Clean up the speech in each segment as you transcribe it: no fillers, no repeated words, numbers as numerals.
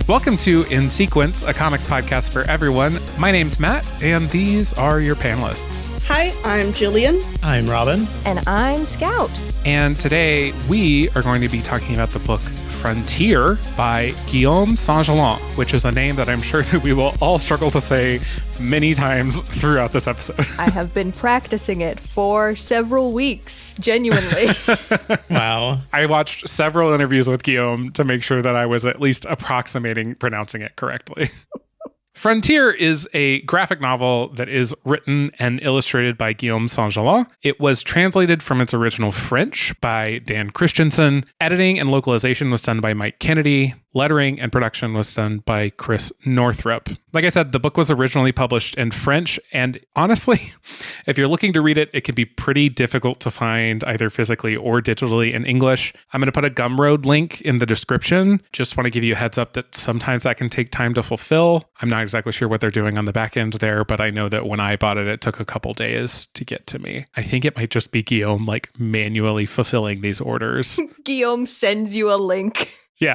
Welcome to In Sequence, a comics podcast for everyone. My name's Matt, and these are your panelists. Hi, I'm Jillian. I'm Robin. And I'm Scout. And today we are going to be talking about the book Frontier by Guillaume Singelin, which is a name that I'm sure that we will all struggle to say many times throughout this episode. I have been practicing it for several weeks, genuinely. Wow. I watched several interviews with Guillaume to make sure that I was at least approximating pronouncing it correctly. Frontier is a graphic novel that is written and illustrated by Guillaume Singelin. It was translated from its original French by Dan Christensen. Editing and localization was done by Mike Kennedy. Lettering and production was done by Chris Northrup. Like I said, the book was originally published in French, and honestly, if you're looking to read it, it can be pretty difficult to find either physically or digitally in English. I'm going to put a Gumroad link in the description. Just want to give you a heads up that sometimes that can take time to fulfill. I'm not exactly sure what they're doing on the back end there, but I know that when I bought it, it took a couple days to get to me. I think it might just be Guillaume manually fulfilling these orders. Guillaume sends you a link. Yeah.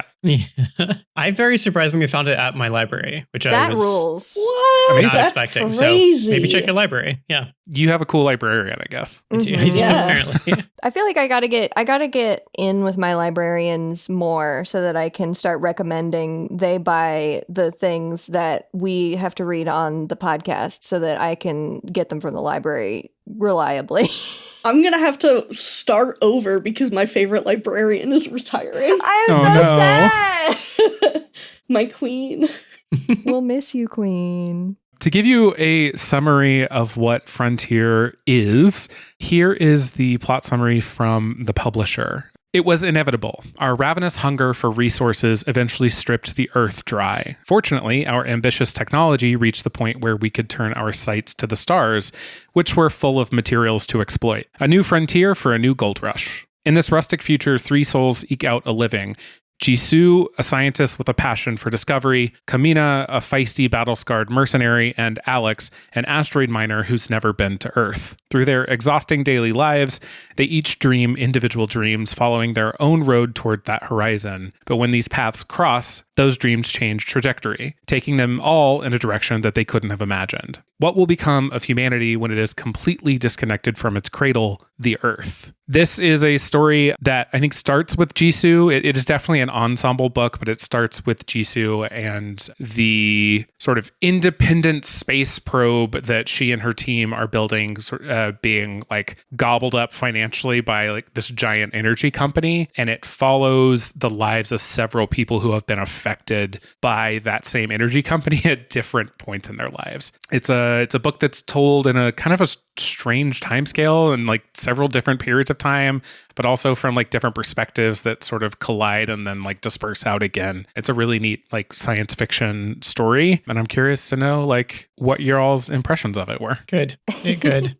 I very surprisingly found it at my library, which That I was rules. What? not That's expecting. crazy. So maybe check your library. Yeah. You have a cool librarian, I guess. I do, Yeah. apparently. I feel like I gotta get in with my librarians more so that I can start recommending they buy the things that we have to read on the podcast so that I can get them from the library reliably. I'm gonna have to start over because my favorite librarian is retiring. I'm Oh, so no. sad. My queen. We'll miss you, Queen. To give you a summary of what Frontier is, here is the plot summary from the publisher. It was inevitable. Our ravenous hunger for resources eventually stripped the earth dry. Fortunately, our ambitious technology reached the point where we could turn our sights to the stars, which were full of materials to exploit. A new frontier for a new gold rush. In this rustic future, three souls eke out a living. Ji-soo, a scientist with a passion for discovery, Camina, a feisty battle-scarred mercenary, and Alex, an asteroid miner who's never been to Earth. Through their exhausting daily lives, they each dream individual dreams following their own road toward that horizon. But when these paths cross, those dreams change trajectory, taking them all in a direction that they couldn't have imagined. What will become of humanity when it is completely disconnected from its cradle, the Earth? This is a story that I think starts with Ji-soo. It is definitely an ensemble book, but it starts with Ji-soo and the sort of independent space probe that she and her team are building, being gobbled up financially by this giant energy company. And it follows the lives of several people who have been affected by that same energy company at different points in their lives. It's a book that's told in a kind of a strange timescale and several different periods of time, but also from different perspectives that sort of collide and then disperse out again. It's a really neat science fiction story, and I'm curious to know what your all's impressions of it were. Good. Good.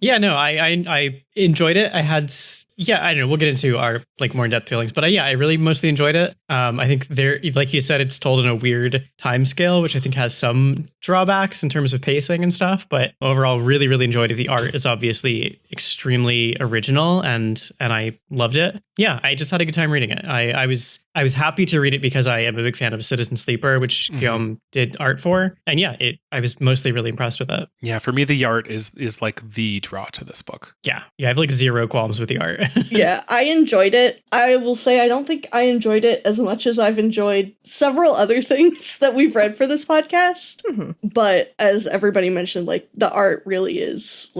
Yeah, no, I enjoyed it. I don't know, we'll get into our more in-depth feelings, but I really mostly enjoyed it. I think there, like you said, it's told in a weird time scale, which I think has some drawbacks in terms of pacing and stuff, but overall really, really enjoyed it. The art is obviously extremely original and I loved it. Yeah, I just had a good time reading it. I was happy to read it because I am a big fan of Citizen Sleeper, which Guillaume did art for. And yeah, I was mostly really impressed with it. Yeah, for me, the art is the draw to this book. Yeah, I have zero qualms with the art. Yeah, I enjoyed it. I will say I don't think I enjoyed it as much as I've enjoyed several other things that we've read for this podcast. Mm-hmm. But as everybody mentioned, the art really is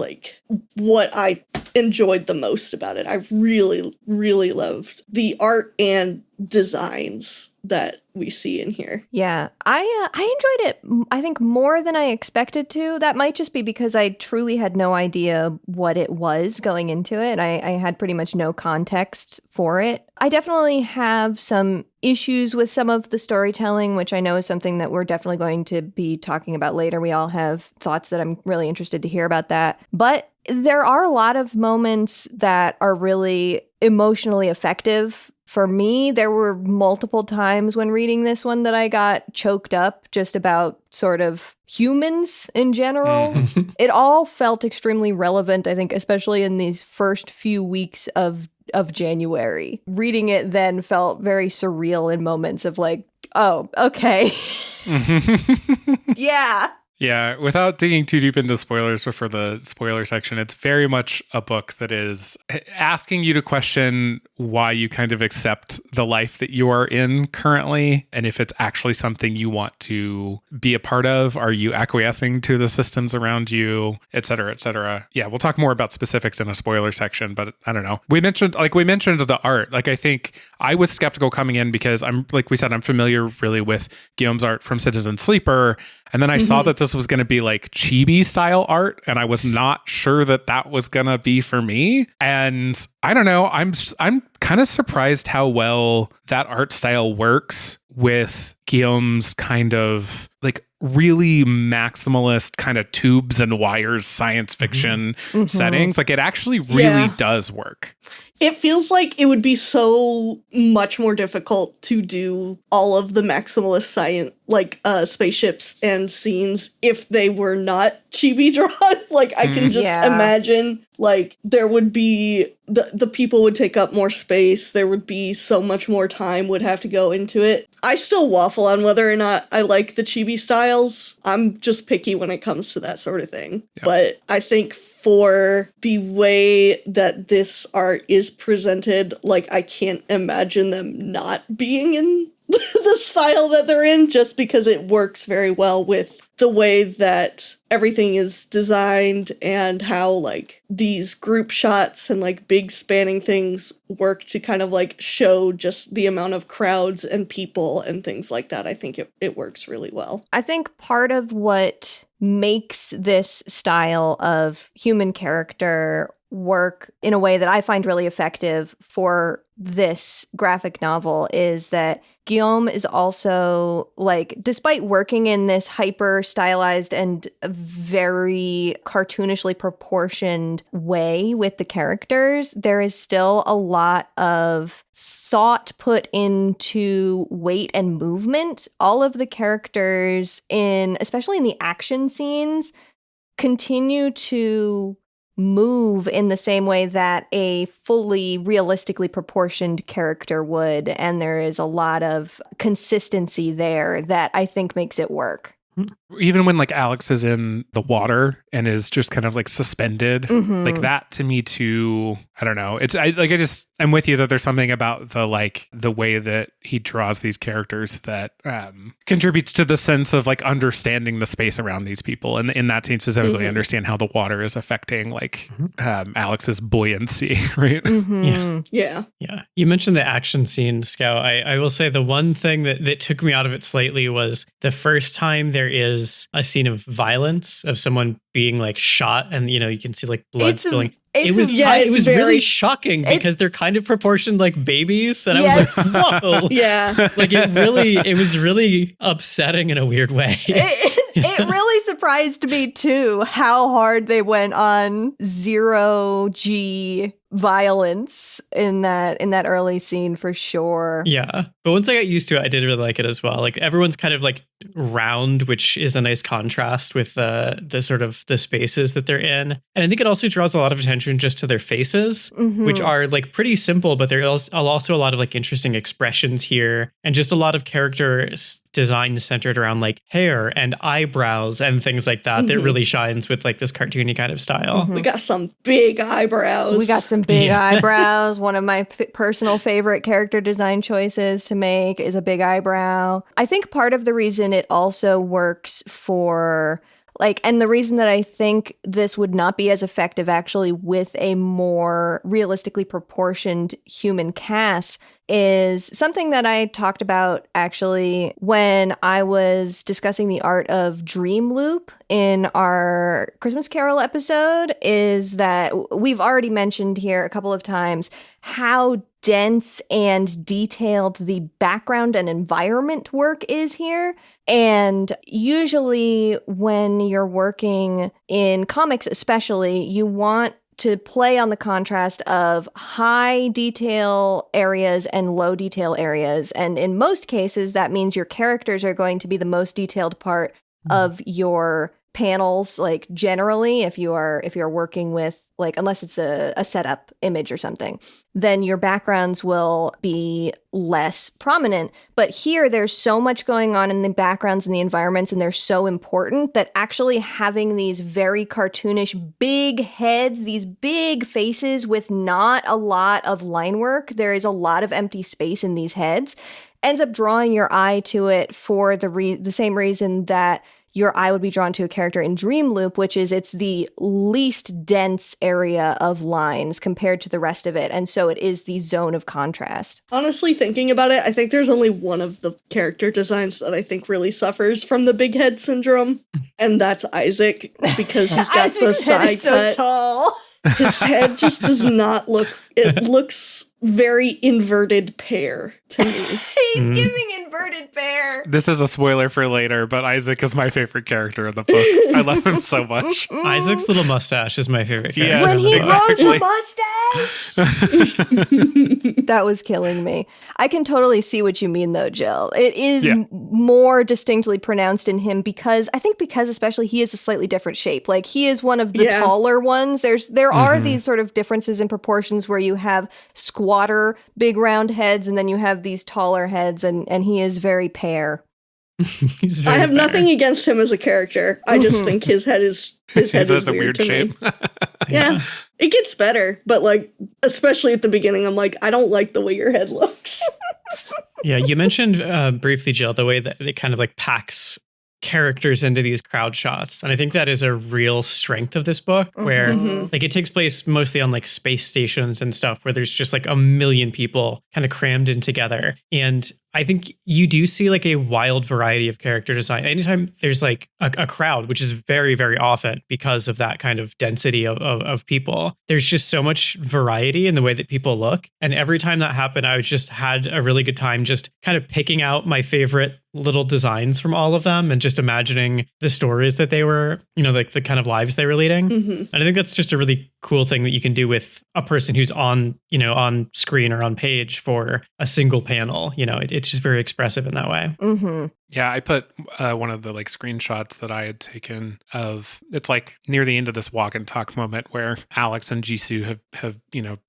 what I enjoyed the most about it. I really, really loved the art and designs that we see in here. Yeah, I enjoyed it, I think, more than I expected to. That might just be because I truly had no idea what it was going into it. I had pretty much no context for it. I definitely have some issues with some of the storytelling, which I know is something that we're definitely going to be talking about later. We all have thoughts that I'm really interested to hear about that. But there are a lot of moments that are really emotionally effective. For me, there were multiple times when reading this one that I got choked up just about sort of humans in general. It all felt extremely relevant, I think, especially in these first few weeks of January. Reading it then felt very surreal in moments of Oh, okay. Yeah. Yeah, without digging too deep into spoilers for the spoiler section, it's very much a book that is asking you to question why you kind of accept the life that you are in currently, and if it's actually something you want to be a part of. Are you acquiescing to the systems around you, et cetera, et cetera? Yeah, we'll talk more about specifics in a spoiler section, but I don't know. We mentioned the art. Like, I think I was skeptical coming in because I'm familiar really with Guillaume's art from Citizen Sleeper. And then I saw that this was going to be like Chibi style art, and I was not sure that was going to be for me. And I don't know, I'm kind of surprised how well that art style works with Guillaume's kind of like really maximalist kind of tubes and wires science fiction settings. Like, it actually really does work. It feels like it would be so much more difficult to do all of the maximalist science, like spaceships and scenes, if they were not chibi drawn. Like, I can just imagine, like, there would be the people would take up more space. There would be so much more time would have to go into it. I still waffle on whether or not I like the chibi styles. I'm just picky when it comes to that sort of thing. Yeah. But I think for the way that this art is presented, like, I can't imagine them not being in the style that they're in, just because it works very well with the way that everything is designed and how, like, these group shots and, like, big spanning things work to kind of, like, show just the amount of crowds and people and things like that. I think it works really well. I think part of what makes this style of human character work in a way that I find really effective for this graphic novel is that Guillaume is also, like, despite working in this hyper stylized and very cartoonishly proportioned way with the characters, there is still a lot of thought put into weight and movement. All of the characters especially in the action scenes, continue to move in the same way that a fully realistically proportioned character would, and there is a lot of consistency there that I think makes it work. Even when, like, Alex is in the water and is just kind of, like, suspended, like, that to me too, I don't know. I'm with you that there's something about the way that he draws these characters that contributes to the sense of, like, understanding the space around these people. And in that scene specifically, understand how the water is affecting, like, Alex's buoyancy, right? Yeah. You mentioned the action scene, Scout. I will say the one thing that took me out of it slightly was the first time there is a scene of violence of someone being, like, shot, and you can see, like, blood spilling. It was really shocking because they're kind of proportioned like babies, and I was like, whoa. Yeah. Like, it was really upsetting in a weird way. It really surprised me too how hard they went on 0G violence in that early scene, for sure. Yeah. But once I got used to it, I did really like it as well. Like, everyone's kind of, like, round, which is a nice contrast with the sort of the spaces that they're in. And I think it also draws a lot of attention just to their faces, which are, like, pretty simple, but there's also a lot of, like, interesting expressions here, and just a lot of characters design centered around, like, hair and eyebrows and things like that that really shines with, like, this cartoony kind of style. We got some big eyebrows. We got some big eyebrows. One of my personal favorite character design choices to make is a big eyebrow. I think part of the reason it also works for, like, and the reason that I think this would not be as effective actually with a more realistically proportioned human cast is something that I talked about actually when I was discussing the art of Dream Loop in our Christmas Carol episode, is that we've already mentioned here a couple of times how dense and detailed the background and environment work is here. And usually when you're working in comics especially, you want to play on the contrast of high detail areas and low detail areas. And in most cases, that means your characters are going to be the most detailed part of your panels, like generally, if you're working with, like, unless it's a setup image or something, then your backgrounds will be less prominent. But here, there's so much going on in the backgrounds and the environments, and they're so important that actually having these very cartoonish big heads, these big faces with not a lot of line work, there is a lot of empty space in these heads, ends up drawing your eye to it for the same reason that your eye would be drawn to a character in Dream Loop, which is it's the least dense area of lines compared to the rest of it. And so it is the zone of contrast. Honestly, thinking about it, I think there's only one of the character designs that I think really suffers from the big head syndrome, and that's Isaac, because he's got the side cut. So tall. His head just does not look, it looks very inverted pear to me. He's giving inverted pear. This is a spoiler for later, but Isaac is my favorite character in the book. I love him so much. Isaac's little mustache is my favorite character. Yes, When he exactly. grows the mustache. That was killing me. I can totally see what you mean, though, Jill. It is more distinctly pronounced in him because especially he is a slightly different shape. Like, he is one of the taller ones. There are these sort of differences in proportions where you have squatter, big round heads, and then you have these taller heads, and he is very pear. I have nothing against him as a character. I just think his head is a weird to shape. me. Yeah, it gets better, but like, especially at the beginning, I'm like, I don't like the way your head looks. Yeah, you mentioned briefly, Jill, the way that it kind of like packs characters into these crowd shots. And I think that is a real strength of this book, where like it takes place mostly on like space stations and stuff where there's just like a million people kind of crammed in together. And I think you do see like a wild variety of character design. Anytime there's like a crowd, which is very, very often because of that kind of density of people, there's just so much variety in the way that people look. And every time that happened, I just had a really good time just kind of picking out my favorite little designs from all of them and just imagining the stories that they were, like the kind of lives they were leading. And I think that's just a really cool thing that you can do with a person who's on screen or on page for a single panel. It's just very expressive in that way. Yeah, I put one of the like screenshots that I had taken of, it's like near the end of this walk and talk moment where Alex and Ji-soo have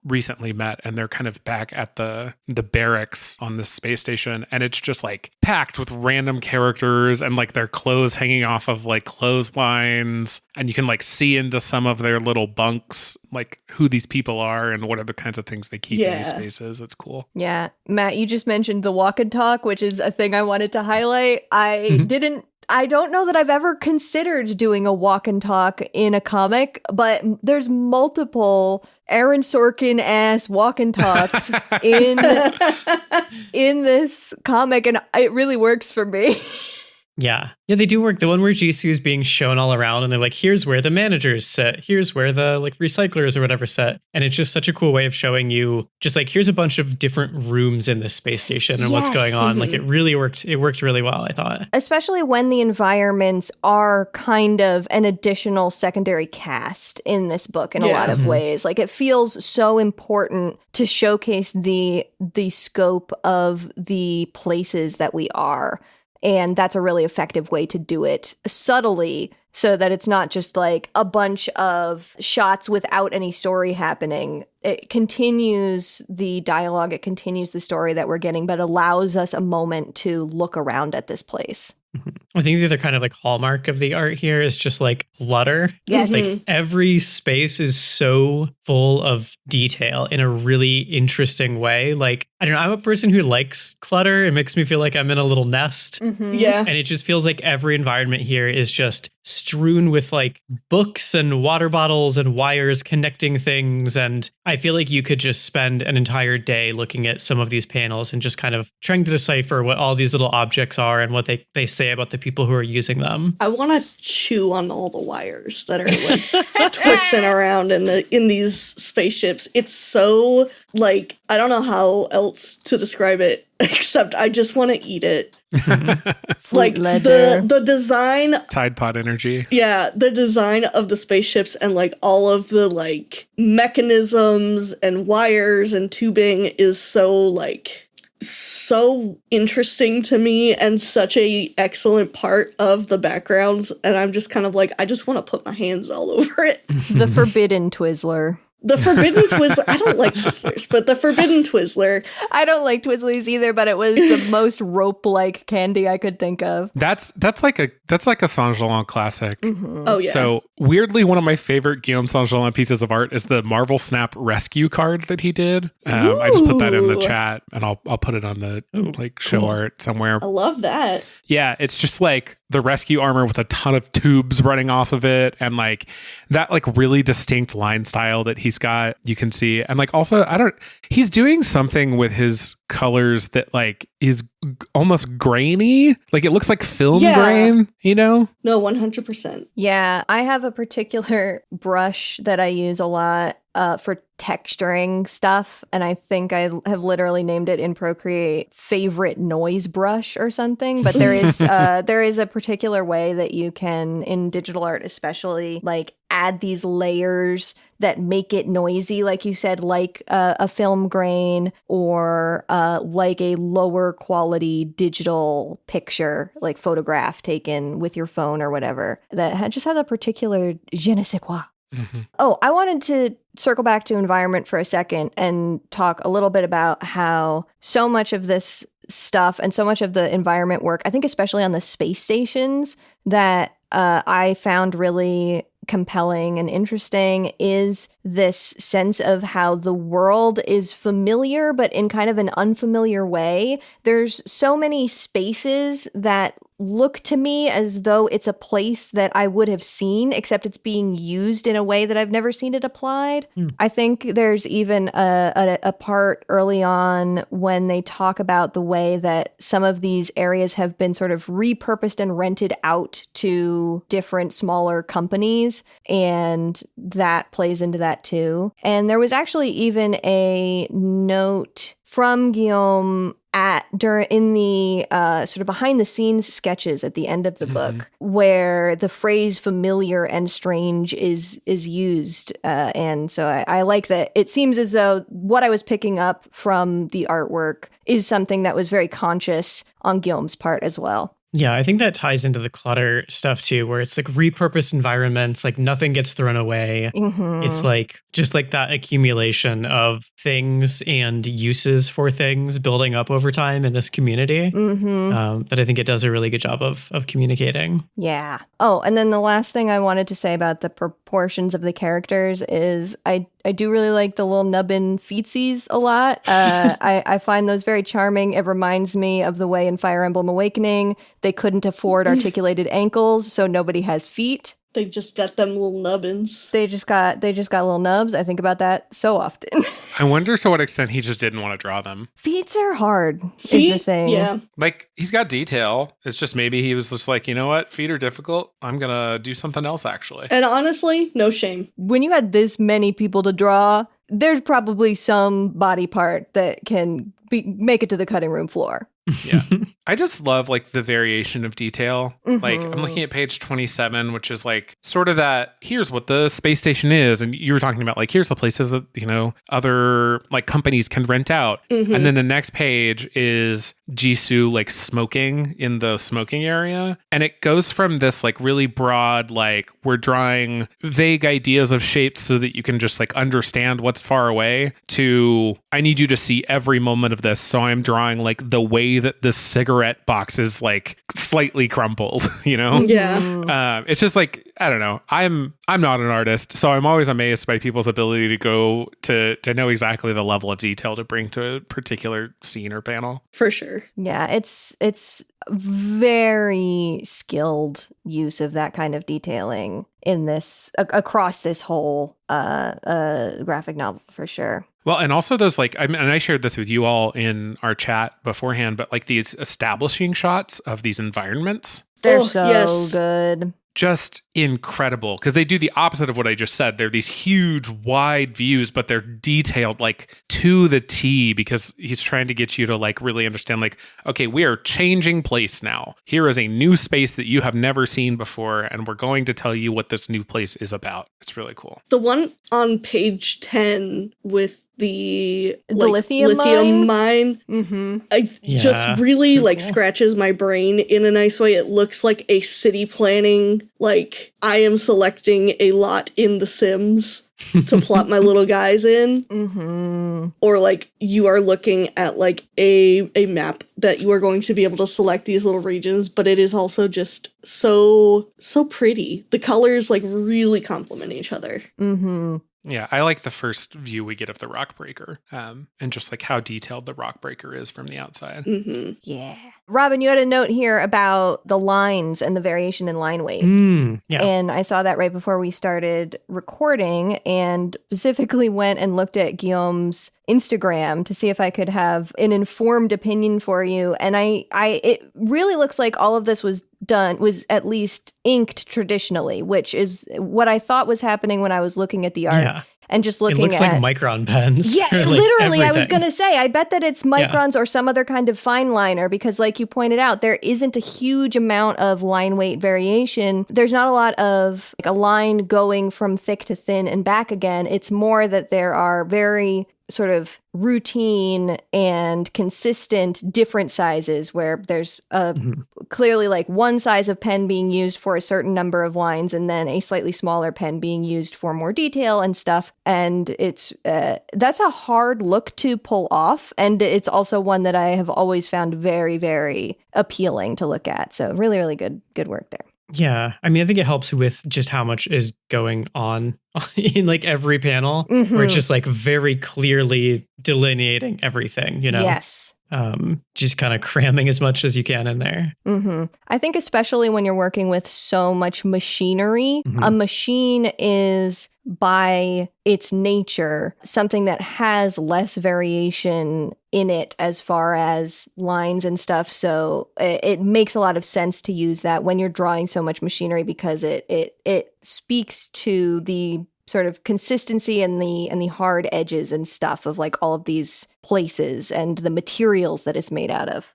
recently met, and they're kind of back at the barracks on this space station, and it's just like packed with random characters and like their clothes hanging off of like clotheslines, and you can like see into some of their little bunks, like who these people are and what are the kinds of things they keep in these spaces. It's cool. Yeah. Matt, you just mentioned the walk and talk, which is a thing I wanted to highlight. I don't know that I've ever considered doing a walk and talk in a comic, but there's multiple Aaron Sorkin-ass walk and talks in this comic, and it really works for me. Yeah, they do work. The one where Ji-soo is being shown all around and they're like, here's where the managers sit. Here's where the like recyclers or whatever sit. And it's just such a cool way of showing you just like, here's a bunch of different rooms in this space station and what's going on. Like it really worked. It worked really well, I thought. Especially when the environments are kind of an additional secondary cast in this book in a lot of ways. Like it feels so important to showcase the scope of the places that we are. And that's a really effective way to do it subtly so that it's not just like a bunch of shots without any story happening. It continues the dialogue, it continues the story that we're getting, but allows us a moment to look around at this place. I think the other kind of like hallmark of the art here is just like clutter. Yes. Like every space is so full of detail in a really interesting way. Like, I don't know, I'm a person who likes clutter. It makes me feel like I'm in a little nest. Yeah. And it just feels like every environment here is just strewn with like books and water bottles and wires connecting things. And I feel like you could just spend an entire day looking at some of these panels and just kind of trying to decipher what all these little objects are and what they say about the people who are using them. I want to chew on all the wires that are like twisting around in these spaceships. It's so like, I don't know how else to describe it, except I just want to eat it. Like the design, Tide Pod energy. Yeah, the design of the spaceships and like all of the like mechanisms and wires and tubing is so like so interesting to me and such a excellent part of the backgrounds, and I'm just kind of like, I just want to put my hands all over it. The forbidden Twizzler. The forbidden Twizzler. I don't like Twizzlers, but the forbidden Twizzler. I don't like Twizzlers either, but it was the most rope-like candy I could think of. That's like a Singelin classic. Mm-hmm. Oh yeah. So weirdly, one of my favorite Guillaume Singelin pieces of art is the Marvel Snap rescue card that he did. I just put that in the Ooh. chat, and I'll put it on the show art somewhere. I love that. Yeah, it's just like the rescue armor with a ton of tubes running off of it, and like that like really distinct line style that he's got, you can see. And like also he's doing something with his colors that like is almost grainy. Like it looks like film grain, you know? No, 100%. Yeah, I have a particular brush that I use a lot for texturing stuff, and I think I have literally named it in Procreate favorite noise brush or something. But there is a particular way that you can, in digital art especially, like add these layers that make it noisy, like you said, like a film grain or like a lower quality digital picture, like photograph taken with your phone or whatever, that just has a particular je ne sais quoi. Mm-hmm. Oh, I wanted to circle back to environment for a second and talk a little bit about how so much of this stuff and so much of the environment work, I think especially on the space stations, that I found really compelling and interesting, is this sense of how the world is familiar, but in kind of an unfamiliar way. There's so many spaces that look to me as though it's a place that I would have seen, except it's being used in a way that I've never seen it applied. I think there's even a part early on when they talk about the way that some of these areas have been sort of repurposed and rented out to different smaller companies, and that plays into that too. And there was actually even a note from Guillaume in the sort of behind the scenes sketches at the end of the book, where the phrase familiar and strange is used. And so I like that. It seems as though what I was picking up from the artwork is something that was very conscious on Guillaume's part as well. Yeah, I think that ties into the clutter stuff too, where it's like repurposed environments, like nothing gets thrown away. Mm-hmm. It's like just like that accumulation of things and uses for things building up over time in this community that I think it does a really good job of communicating. Yeah. Oh, and then the last thing I wanted to say about the proportions of the characters is I do really like the little nubbin feetsies a lot. I find those very charming. It reminds me of the way in Fire Emblem Awakening they couldn't afford articulated ankles, so nobody has feet. They just got them little nubbins. They just got little nubs. I think about that so often. I wonder to what extent he just didn't want to draw them. Feet are hard, is the thing. Yeah. Like, he's got detail. It's just maybe he was just like, you know what? Feet are difficult. I'm going to do something else, actually. And honestly, no shame. When you had this many people to draw, there's probably some body part that can make it to the cutting room floor. Yeah. I just love like the variation of detail. Like I'm looking at page 27, which is like sort of that, here's what the space station is. And you were talking about like, here's the places that, you know, other like companies can rent out. And then the next page is Ji-soo like smoking in the smoking area. And it goes from this like really broad, like we're drawing vague ideas of shapes so that you can just like understand what's far away, to I need you to see every moment of this. So I'm drawing like the way that the cigarette box is like slightly crumpled, you know? Yeah. It's just like, I don't know. I'm not an artist, so I'm always amazed by people's ability to go to know exactly the level of detail to bring to a particular scene or panel. For sure. Yeah, it's very skilled use of that kind of detailing in this across this whole graphic novel for sure. Well, and also those like, and I shared this with you all in our chat beforehand, but like these establishing shots of these environments. They're so good. Just incredible, because they do the opposite of what I just said. They're these huge, wide views, but they're detailed like to the T, because he's trying to get you to like really understand like, okay, we are changing place now. Here is a new space that you have never seen before, and we're going to tell you what this new place is about. It's really cool. The one on page 10 with the lithium mine. Mm-hmm. Just really so like cool. scratches my brain in a nice way. It looks like a city planning, like I am selecting a lot in The Sims to plot my little guys in. Mm-hmm. Or like you are looking at like a map that you are going to be able to select these little regions, but it is also just so pretty. The colors like really complement each other. Mm-hmm. Yeah, I like the first view we get of the rock breaker, and just like how detailed the rock breaker is from the outside. Mm-hmm. Yeah. Robin, you had a note here about the lines and the variation in line weight. Yeah. And I saw that right before we started recording and specifically went and looked at Guillaume's Instagram to see if I could have an informed opinion for you. And it really looks like all of this was at least inked traditionally, which is what I thought was happening when I was looking at the art. Yeah. And just looking it looks at like micron pens. yeah, for, like, literally, I was everything. going to say, I bet that it's microns or some other kind of fine liner because like you pointed out, there isn't a huge amount of line weight variation. There's not a lot of like a line going from thick to thin and back again. It's more that there are very sort of routine and consistent different sizes where there's clearly like one size of pen being used for a certain number of lines and then a slightly smaller pen being used for more detail and stuff. And it's that's a hard look to pull off. And it's also one that I have always found very, very appealing to look at. So really, really good work there. Yeah. I mean, I think it helps with just how much is going on in like every panel where it's just like very clearly delineating everything, you know? Yes. Just kind of cramming as much as you can in there. Mm-hmm. I think especially when you're working with so much machinery, a machine is by its nature something that has less variation in it as far as lines and stuff. So it makes a lot of sense to use that when you're drawing so much machinery because it speaks to the sort of consistency and the hard edges and stuff of like all of these places and the materials that it's made out of.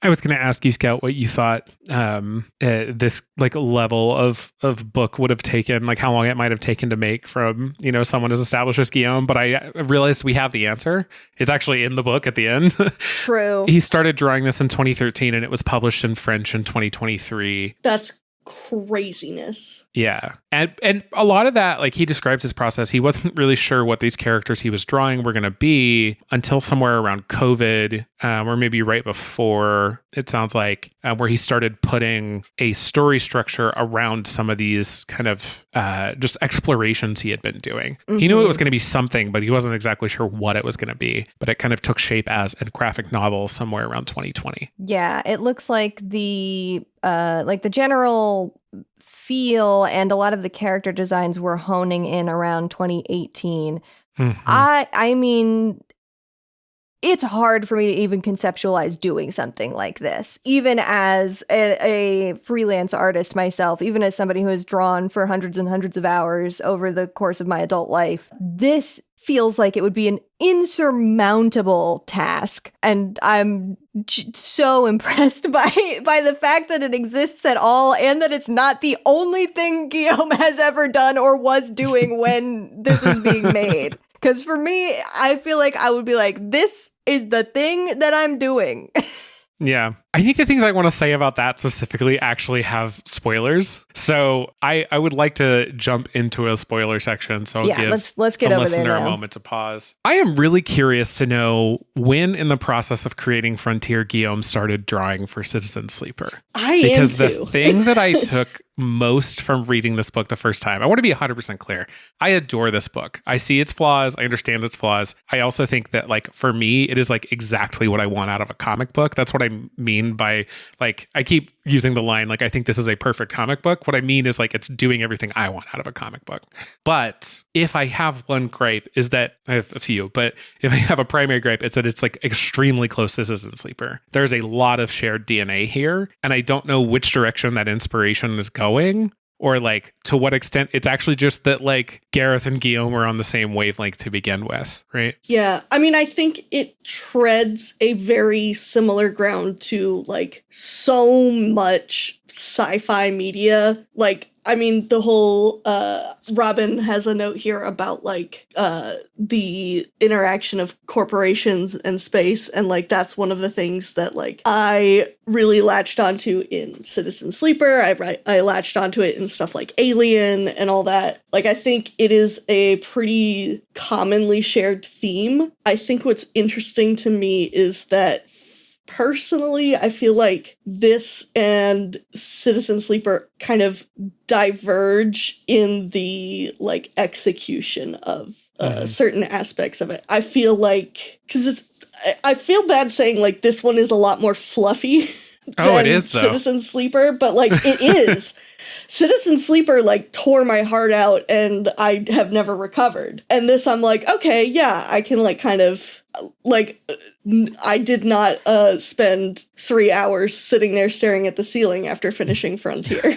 I was going to ask you, Scout, what you thought this like level of book would have taken, like how long it might have taken to make from, you know, someone as established as Guillaume. But I realized we have the answer. It's actually in the book at the end. True. He started drawing this in 2013 and it was published in French in 2023. That's craziness. Yeah. And a lot of that, like he describes his process, he wasn't really sure what these characters he was drawing were going to be until somewhere around COVID, or maybe right before, it sounds like, where he started putting a story structure around some of these kind of just explorations he had been doing. He knew it was going to be something, but he wasn't exactly sure what it was going to be. But it kind of took shape as a graphic novel somewhere around 2020. Yeah, it looks like the general feel and a lot of the character designs were honing in around 2018. I mean, it's hard for me to even conceptualize doing something like this, even as a freelance artist myself, even as somebody who has drawn for hundreds and hundreds of hours over the course of my adult life. This feels like it would be an insurmountable task. And I'm so impressed by the fact that it exists at all and that it's not the only thing Guillaume has ever done or was doing when this was being made. Because for me, I feel like I would be like, this is the thing that I'm doing. Yeah. I think the things I want to say about that specifically actually have spoilers. So I would like to jump into a spoiler section. So I'll give let's get the over there listener now. a moment to pause. I am really curious to know when in the process of creating Frontier, Guillaume started drawing for Citizen Sleeper. Because the thing that I took most from reading this book the first time, I want to be 100% clear. I adore this book. I see its flaws. I understand its flaws. I also think that, like, for me, it is like exactly what I want out of a comic book. That's what I mean by, like, I keep using the line, like, I think this is a perfect comic book. What I mean is, like, it's doing everything I want out of a comic book. But if I have one gripe, is that I have a few, but if I have a primary gripe, it's that it's like extremely close to Citizen Sleeper. There's a lot of shared DNA here, and I don't know which direction that inspiration is going, or like to what extent it's actually just that like Gareth and Guillaume were on the same wavelength to begin with, right? Yeah, I mean, I think it treads a very similar ground to like so much sci-fi media. Like, I mean, the whole Robin has a note here about like the interaction of corporations and space, and like that's one of the things that like I really latched onto in Citizen Sleeper. I latched onto it in stuff like Alien and all that. Like, I think it is a pretty commonly shared theme. I think what's interesting to me is that personally, I feel like this and Citizen Sleeper kind of diverge in the like execution of certain aspects of it. I feel like, because I feel bad saying like this one is a lot more fluffy than it is, though. Citizen Sleeper, but like it is. Citizen Sleeper like tore my heart out and I have never recovered. And this I'm like, okay, yeah, I can like kind of like, I did not spend 3 hours sitting there staring at the ceiling after finishing Frontier.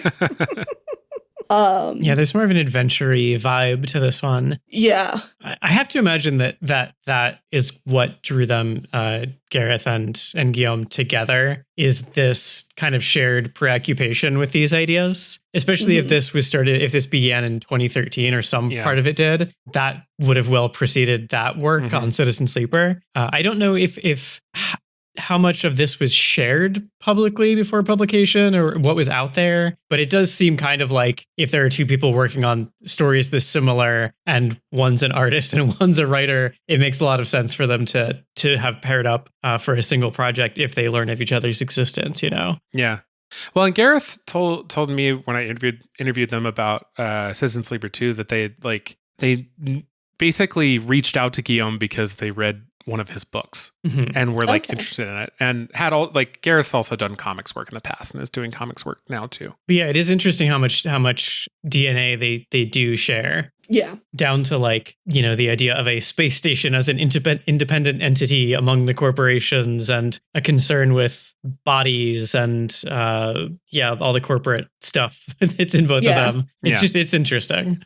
Yeah, there's more of an adventure-y vibe to this one. Yeah. I have to imagine that is what drew them, Gareth and Guillaume, together, is this kind of shared preoccupation with these ideas. Especially if this began in 2013 or some part of it did, that would have well preceded that work on Citizen Sleeper. I don't know if how much of this was shared publicly before publication or what was out there, but it does seem kind of like if there are two people working on stories this similar and one's an artist and one's a writer, it makes a lot of sense for them to have paired up for a single project if they learn of each other's existence, you know? Yeah. Well, and Gareth told me when I interviewed them about Citizen Sleeper 2 that they basically reached out to Guillaume because they read one of his books and were like interested in it, and had all like Gareth's also done comics work in the past and is doing comics work now too. But yeah, it is interesting how much DNA they do share. Yeah. Down to like, you know, the idea of a space station as an independent entity among the corporations and a concern with bodies and all the corporate stuff that's in both of them. It's interesting.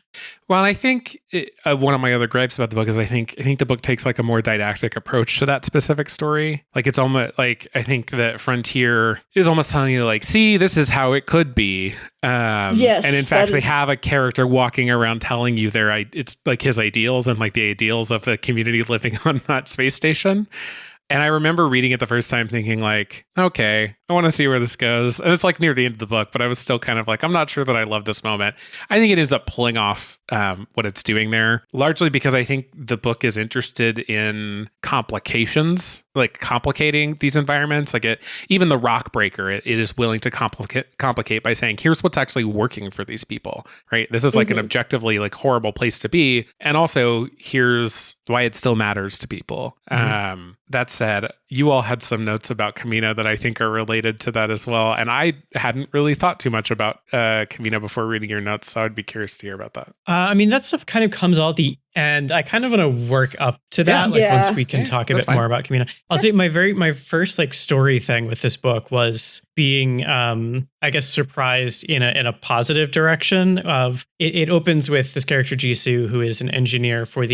Well, I think one of my other gripes about the book is I think the book takes like a more didactic approach to that specific story. Like it's almost like I think that Frontier is almost telling you like, see, this is how it could be. Yes, and in fact, they have a character walking around telling you it's like his ideals and like the ideals of the community living on that space station. And I remember reading it the first time thinking like, okay, I want to see where this goes. And it's like near the end of the book, but I was still kind of like, I'm not sure that I love this moment. I think it ends up pulling off what it's doing there, largely because I think the book is interested in complications, like complicating these environments. Like even the rock breaker, it is willing to complicate by saying, here's what's actually working for these people, right? This is like an objectively like horrible place to be. And also here's why it still matters to people. That said, you all had some notes about Camina that I think are related to that as well. And I hadn't really thought too much about Camina before reading your notes, so I'd be curious to hear about that. I mean, that stuff kind of comes all at the end. I kind of want to work up to that once we can talk a bit more about Camina. I'll say my first like story thing with this book was being, I guess, surprised in a positive direction. Of it opens with this character Ji-soo, who is an engineer for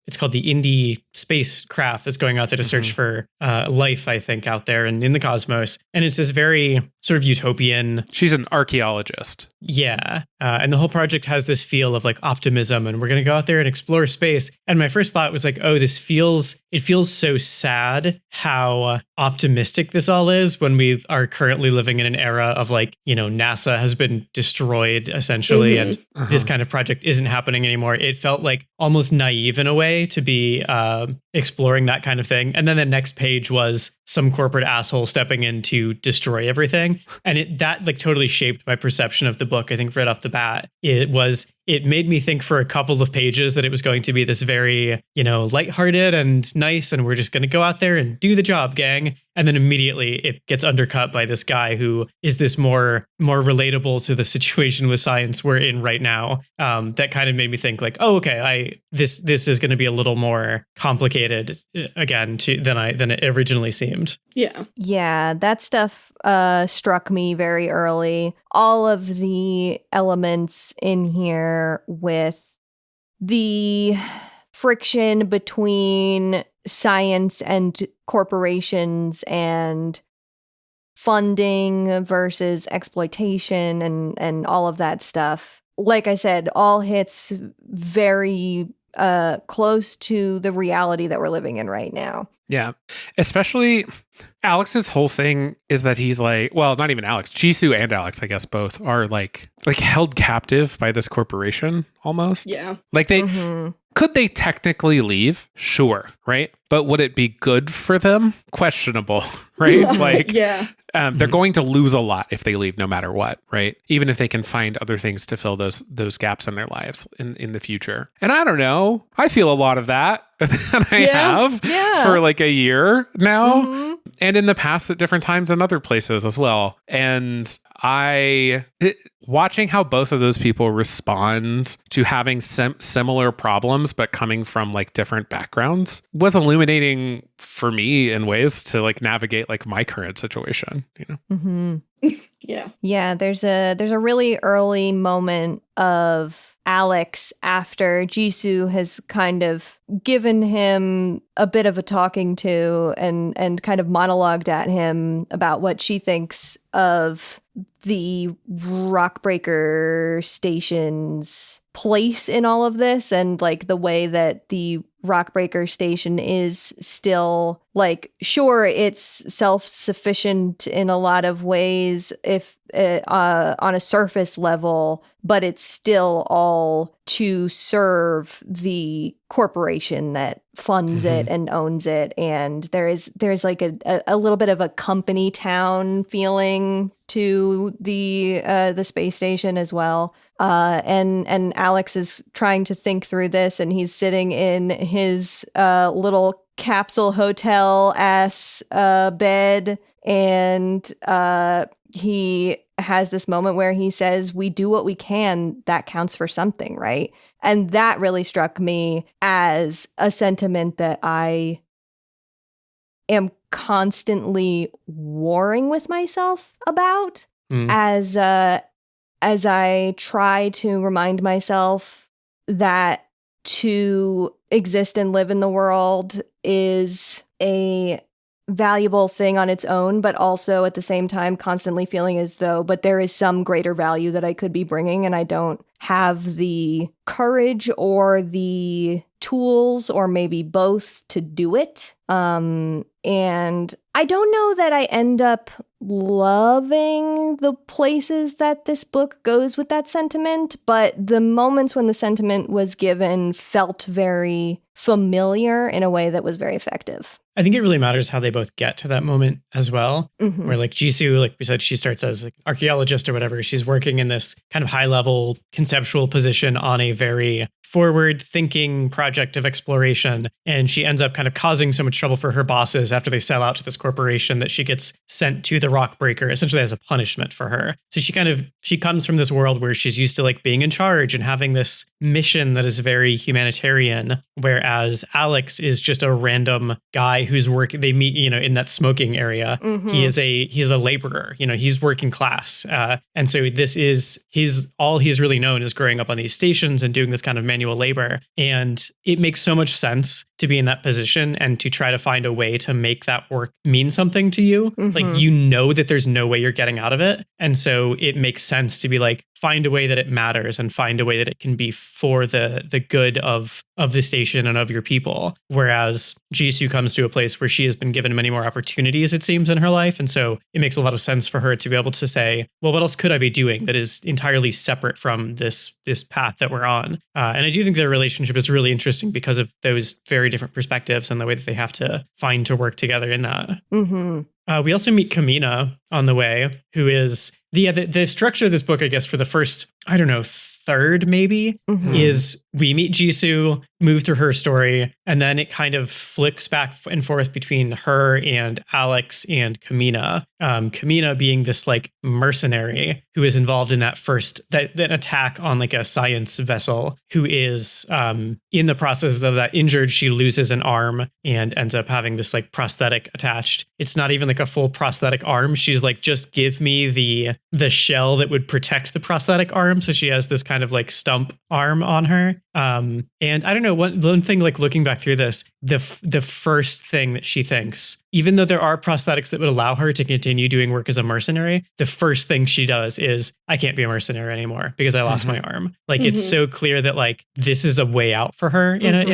it's called the Indy spacecraft that's going out there to search for life, I think, out there and in the cosmos. And it's this very sort of utopian. She's an archaeologist. Yeah. And the whole project has this feel of like optimism, and we're going to go out there and explore space. And my first thought was like, oh, it feels so sad how optimistic this all is when we are currently living in an era of like, you know, NASA has been destroyed essentially, and this kind of project isn't happening anymore. It felt like almost naive in a way to be exploring that kind of thing. And then the next page was some corporate asshole stepping in to destroy everything. And that like totally shaped my perception of the book. I think right off the bat, it made me think for a couple of pages that it was going to be this very, you know, lighthearted and nice, and we're just going to go out there and do the job, gang. And then immediately it gets undercut by this guy who is this more relatable to the situation with science we're in right now. That kind of made me think like, oh, okay, this is going to be a little more complicated again than it originally seemed. Yeah. Yeah, that stuff struck me very early. All of the elements in here with the friction between science and corporations and funding versus exploitation and all of that stuff. Like I said, all hits very close to the reality that we're living in right now. Yeah. Especially Alex's whole thing is that he's like, well, not even Alex, Ji-soo and Alex, I guess both are like held captive by this corporation almost. Yeah. Like could they technically leave? Sure. Right. But would it be good for them? Questionable. Right. Like, yeah. They're going to lose a lot if they leave, no matter what, right? Even if they can find other things to fill those gaps in their lives in the future. And I don't know. I feel a lot of that. And I have for like a year now, and in the past at different times in other places as well. And watching how both of those people respond to having similar problems, but coming from like different backgrounds was illuminating for me in ways to like navigate like my current situation, you know? Mm-hmm. Yeah. Yeah. There's a really early moment of Alex after Ji-soo has kind of given him a bit of a talking to and kind of monologued at him about what she thinks of the Rockbreaker station's place in all of this, and like the way that the Rockbreaker station is still like, sure, it's self-sufficient in a lot of ways if on a surface level, but it's still all to serve the corporation that funds it and owns it. And there's like a little bit of a company town feeling to the space station as well. And Alex is trying to think through this, and he's sitting in his little capsule hotel ass bed, and he has this moment where he says, "We do what we can, that counts for something," right? And that really struck me as a sentiment that I am constantly warring with myself about as I try to remind myself that to exist and live in the world is a valuable thing on its own, but also at the same time constantly feeling as though, but there is some greater value that I could be bringing, and I don't have the courage or the tools, or maybe both, to do it. And I don't know that I end up loving the places that this book goes with that sentiment, but the moments when the sentiment was given felt very familiar in a way that was very effective. I think it really matters how they both get to that moment as well. Where like Ji-soo, like we said, she starts as like archaeologist or whatever. She's working in this kind of high level conceptual position on a very forward thinking project of exploration. And she ends up kind of causing so much trouble for her bosses after they sell out to this corporation that she gets sent to the Rockbreaker essentially as a punishment for her. So she comes from this world where she's used to like being in charge and having this mission that is very humanitarian, whereas Alex is just a random guy who's working. They meet, in that smoking area. He's a laborer, he's working class. And so all he's really known is growing up on these stations and doing this kind of manual labor. And it makes so much sense to be in that position and to try to find a way to make that work mean something to you. Like, that there's no way you're getting out of it. And so it makes sense to be like, find a way that it matters and find a way that it can be for the good of the station and of your people. Whereas Ji-soo comes to a place where she has been given many more opportunities, it seems, in her life. And so it makes a lot of sense for her to be able to say, well, what else could I be doing that is entirely separate from this path that we're on? And I do think their relationship is really interesting because of those very different perspectives and the way that they have to find to work together in that. We also meet Camina on the way, who is the structure of this book, I guess, for the first, third maybe, is we meet Ji-soo, move through her story, and then it kind of flicks back and forth between her and Alex and Camina. Camina being this like mercenary who is involved in that attack on like a science vessel, who is in the process of that injured. She loses an arm and ends up having this like prosthetic attached. It's not even like a full prosthetic arm. She's like, just give me the shell that would protect the prosthetic arm. So she has this kind of like stump arm on her. And I don't know, one thing, like looking back through this, the first thing that she thinks, even though there are prosthetics that would allow her to continue doing work as a mercenary, the first thing she does is, I can't be a mercenary anymore because I lost my arm. Like it's so clear that like this is a way out for her in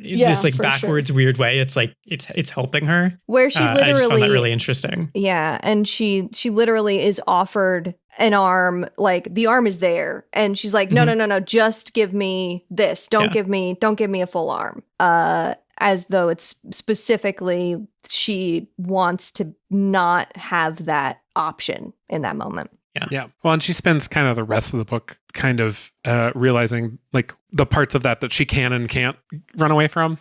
this like backwards weird way. It's like it's helping her. Where she literally, I just found that really interesting. Yeah, and she literally is offered an arm, like the arm is there, and she's like, no, just give me this. Don't give me a full arm. As though it's specifically she wants to not have that option in that moment. Yeah. Well, and she spends kind of the rest of the book kind of realizing like the parts of that she can and can't run away from.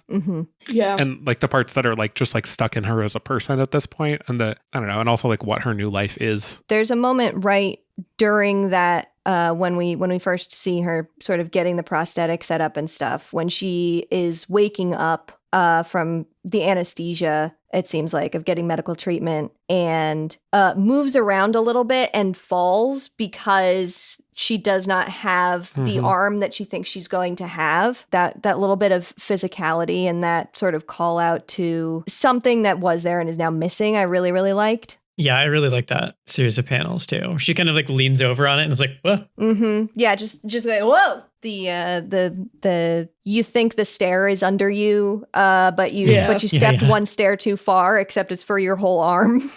Yeah. And like the parts that are like just like stuck in her as a person at this point, and I don't know, and also like what her new life is. There's a moment right during that when we first see her sort of getting the prosthetic set up and stuff, when she is waking up from the anesthesia, it seems like, of getting medical treatment, and moves around a little bit and falls because she does not have the arm that she thinks she's going to have. That little bit of physicality and that sort of call out to something that was there and is now missing, I really, really liked. Yeah, I really like that series of panels too. She kind of like leans over on it and is like, whoa. Yeah, just like, whoa. The you think the stair is under you, but you stepped one stair too far, except it's for your whole arm.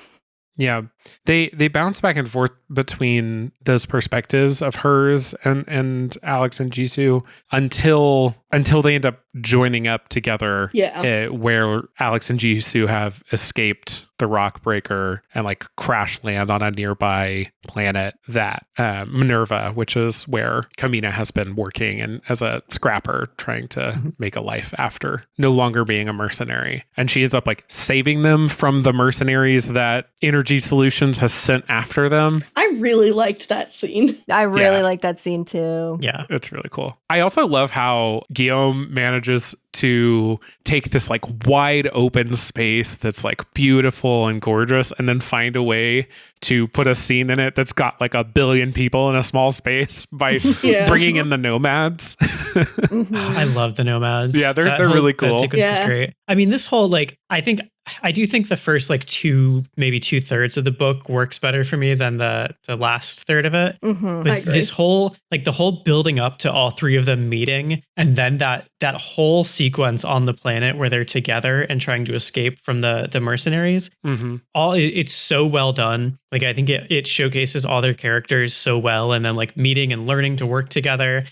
Yeah, they bounce back and forth between those perspectives of hers and Alex and Ji-soo until they end up joining up together. Yeah, where Alex and Ji-soo have escaped the rock breaker and like crash land on a nearby planet, that Minerva, which is where Camina has been working and as a scrapper trying to make a life after no longer being a mercenary. And she ends up like saving them from the mercenaries that Energy Solutions has sent after them. I really liked that scene. I really like that scene too. Yeah, it's really cool. I also love how Guillaume manages to take this like wide open space that's like beautiful and gorgeous, and then find a way to put a scene in it that's got like 1 billion people in a small space by bringing in the nomads. I love the nomads. Yeah, they're really cool. That sequence is great. I mean, this whole like, I do think the first like maybe 2/3 of the book works better for me than the last third of it. But this whole, like the whole building up to all three of them meeting, and then that whole sequence on the planet where they're together and trying to escape from the mercenaries, it's so well done. Like I think it showcases all their characters so well, and then like meeting and learning to work together.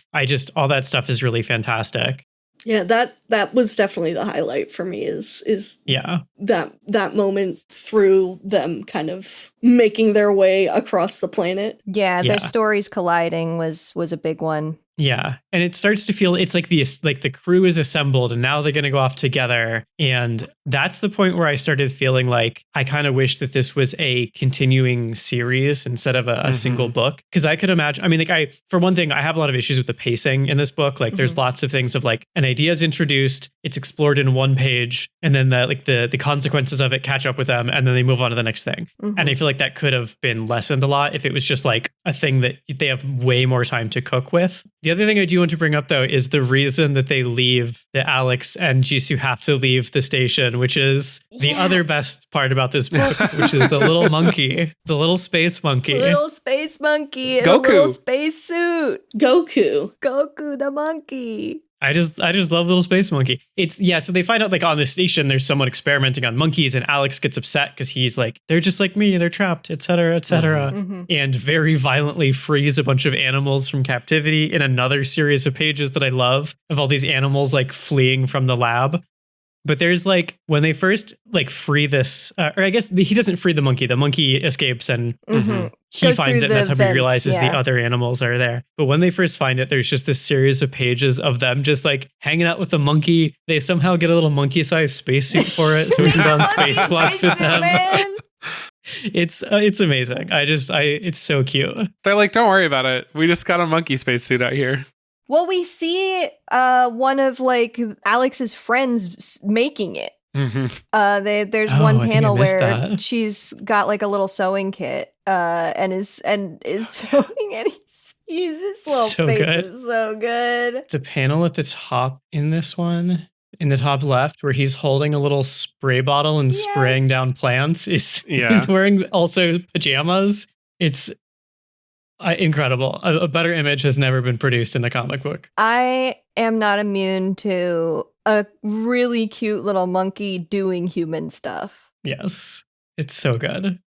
All that stuff is really fantastic. Yeah, that was definitely the highlight for me is that moment through them kind of making their way across the planet. Yeah, their stories colliding was a big one. Yeah. And it starts to feel, it's like the crew is assembled and now they're going to go off together. And that's the point where I started feeling like I kind of wish that this was a continuing series instead of a single book. Because I could imagine, I mean, like for one thing, I have a lot of issues with the pacing in this book. Like there's lots of things of like an idea is introduced, it's explored in one page, and then the consequences of it catch up with them, and then they move on to the next thing. And I feel like that could have been lessened a lot if it was just like a thing that they have way more time to cook with. The other thing I do want to bring up, though, is the reason that that Alex and Ji-soo have to leave the station, which is the other best part about this book, which is the little monkey, the little space monkey. Little space monkey in GOKU. a little space suit. GOKU the monkey. I just love little space monkey. So they find out like on the station there's someone experimenting on monkeys, and Alex gets upset because he's like, they're just like me, they're trapped, etc., and very violently frees a bunch of animals from captivity in another series of pages that I love, of all these animals like fleeing from the lab. But there's like, when they first like free this, or I guess he doesn't free the monkey escapes and he finds it, and that's how he realizes the other animals are there. But when they first find it, there's just this series of pages of them just like hanging out with the monkey. They somehow get a little monkey-sized spacesuit for it, so we can go on spacewalks with them. It's amazing. It's so cute. They're like, don't worry about it. We just got a monkey spacesuit out here. Well, we see one of like Alex's friends making it. There's one panel where she's got like a little sewing kit and is showing, and his little So face good. is so good. The panel at the top in this one, in the top left, where he's holding a little spray bottle and spraying down plants, he's wearing also pajamas. It's incredible. A better image has never been produced in a comic book. I am not immune to a really cute little monkey doing human stuff. Yes, it's so good.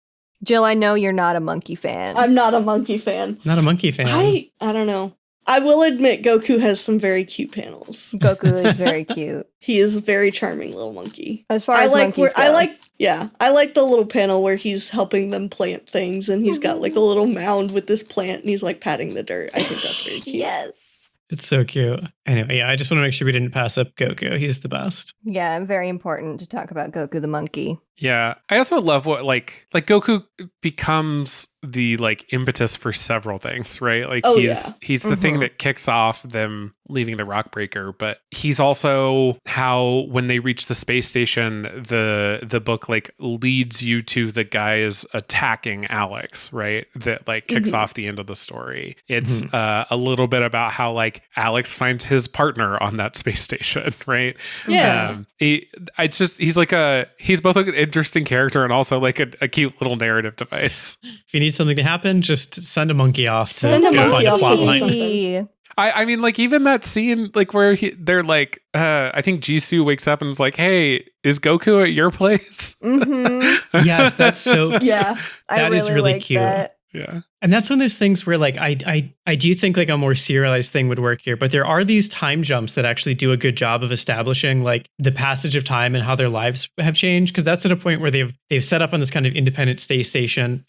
Jill, I know you're not a monkey fan. I'm not a monkey fan. Not a monkey fan. I don't know. I will admit Goku has some very cute panels. Goku is very cute. He is a very charming little monkey. As far as monkeys go. I like the little panel where he's helping them plant things and he's got like a little mound with this plant and he's like patting the dirt. I think that's very cute. Yes. It's so cute. Anyway, I just want to make sure we didn't pass up Goku. He's the best. Yeah, very important to talk about Goku the monkey. Yeah. I also love what like Goku becomes the like impetus for several things, right? Like he's the thing that kicks off them leaving the rock breaker, but he's also how when they reach the space station, the book like leads you to the guys attacking Alex, right? That like kicks off the end of the story. It's a little bit about how like Alex finds his partner on that space station, right? Yeah. He's both like an interesting character and also like a cute little narrative device. If you need something to happen, just send a monkey off to Send a go monkey find a off plot to line. something. I mean, like even that scene, like where they're like, I think Ji-soo wakes up and is like, "Hey, is Goku at your place?" Yes, that's so. Yeah, that is really like cute. that. Yeah. And that's one of those things where like I do think like a more serialized thing would work here, but there are these time jumps that actually do a good job of establishing like the passage of time and how their lives have changed, because that's at a point where they've set up on this kind of independent space station,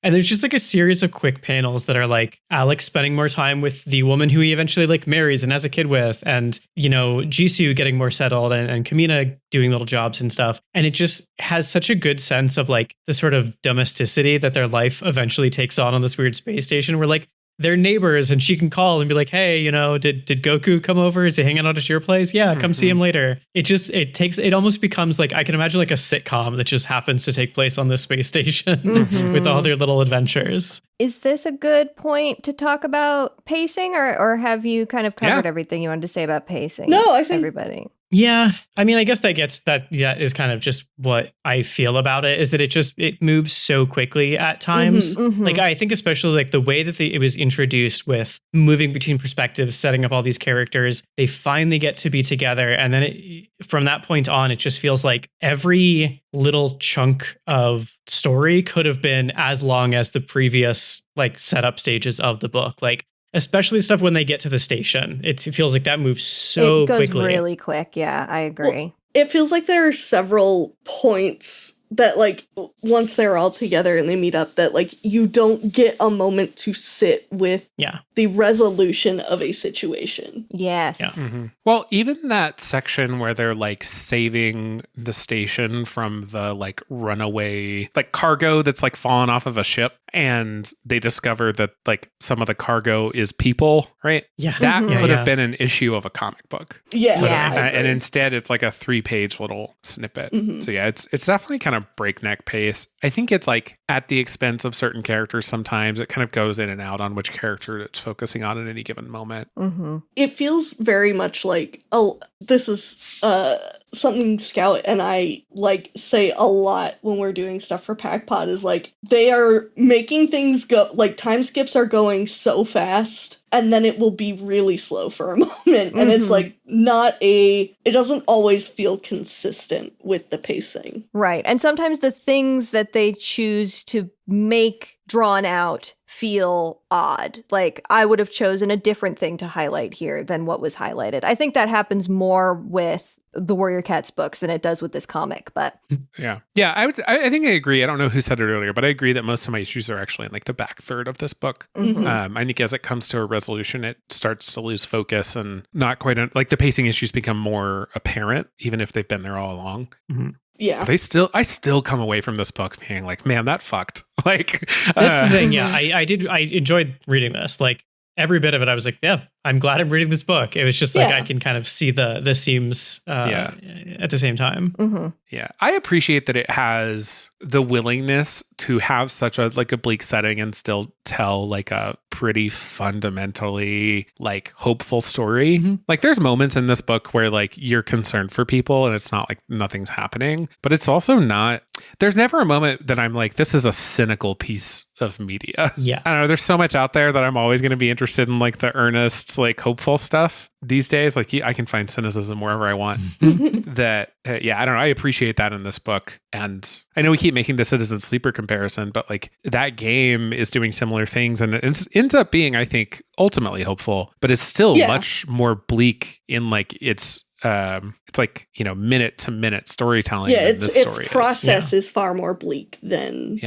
and there's just like a series of quick panels that are like Alex spending more time with the woman who he eventually like marries and has a kid with, and you know, Ji-soo getting more settled and Camina doing little jobs and stuff. And it just has such a good sense of like the sort of domesticity that their life eventually takes on this weird space station where like they're neighbors and she can call and be like, hey, you know, did Goku come over? Is he hanging out at your place? Yeah, come see him later. It almost becomes like, I can imagine like a sitcom that just happens to take place on this space station with all their little adventures. Is this a good point to talk about pacing, or have you kind of covered everything you wanted to say about pacing? No, I think everybody. Yeah. I mean, I guess that is kind of just what I feel about it, is that it moves so quickly at times. Like, I think especially like the way that it was introduced with moving between perspectives, setting up all these characters, they finally get to be together. And then from that point on, it just feels like every little chunk of story could have been as long as the previous like setup stages of the book. Like, especially stuff when they get to the station. It feels like that moves so quickly. It goes really quick. Yeah, I agree. Well, it feels like there are several points that like once they're all together and they meet up that like you don't get a moment to sit with the resolution of a situation. Yes. Yeah. Well, even that section where they're like saving the station from the like runaway like cargo that's like fallen off of a ship, and they discover that like some of the cargo is people, right? Yeah. That could have been an issue of a comic book. Yeah. And instead it's like a 3-page little snippet. So yeah, it's definitely kind of breakneck pace. I think it's like at the expense of certain characters sometimes. It kind of goes in and out on which character it's focusing on at any given moment. It feels very much like, this is something Scout and I like say a lot when we're doing stuff for PackPod, is like they are making things go, like time skips are going so fast and then it will be really slow for a moment. And it's like it doesn't always feel consistent with the pacing. Right. And sometimes the things that they choose to make drawn out feel odd. Like I would have chosen a different thing to highlight here than what was highlighted. I think that happens more with the Warrior Cats books than it does with this comic, but yeah, I think I agree. I don't know who said it earlier, but I agree that most of my issues are actually in like the back third of this book. I think as it comes to a resolution, it starts to lose focus and not quite like the pacing issues become more apparent, even if they've been there all along. Yeah. But I still come away from this book being like, man, that fucked. Like that's the thing. Yeah, I enjoyed reading this. Like every bit of it, I was like, yeah, I'm glad I'm reading this book. It was just like I can kind of see the seams at the same time. Mm-hmm. Yeah, I appreciate that it has the willingness to have such a like a bleak setting and still tell like a pretty fundamentally like hopeful story. Mm-hmm. Like there's moments in this book where like you're concerned for people and it's not like nothing's happening, but it's also not, there's never a moment that I'm like, this is a cynical piece of media. Yeah. I don't know, there's so much out there that I'm always going to be interested in like the earnest, like hopeful stuff these days. Like I can find cynicism wherever I want. That, I don't know. I appreciate that in this book. And I know we keep making the Citizen Sleeper comparison, but like that game is doing similar things and it ends up being, I think, ultimately hopeful, but it's still much more bleak in like it's like, minute to minute storytelling. Yeah, its process is far more bleak than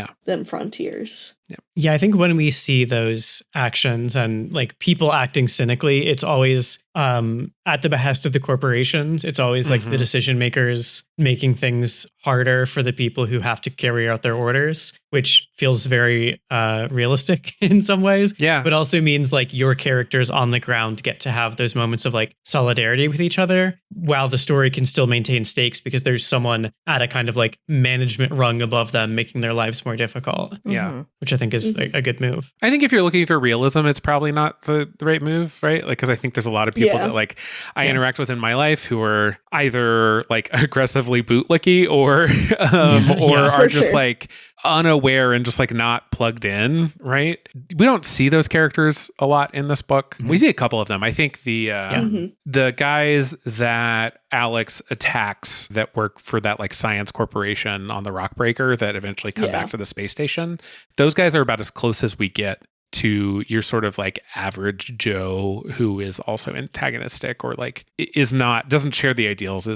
Frontiers. Yeah, I think when we see those actions and like people acting cynically, it's always at the behest of the corporations. It's always like the decision makers making things harder for the people who have to carry out their orders, which feels very realistic in some ways. Yeah. But also means like your characters on the ground get to have those moments of like solidarity with each other while the story can still maintain stakes because there's someone at a kind of like management rung above them making their lives more difficult. Yeah. Which I think is a good move. I think if you're looking for realism, it's probably not the right move, right? Like, because I think there's a lot of people that like I interact with in my life who are either like aggressively bootlicky or are just like unaware and just like not plugged in, right? We don't see those characters a lot in this book. We see a couple of them. I think the guys that Alex attacks that work for that like science corporation on the Rockbreaker that eventually come back to the space station, those guys are about as close as we get to your sort of like average Joe who is also antagonistic or like doesn't share the ideals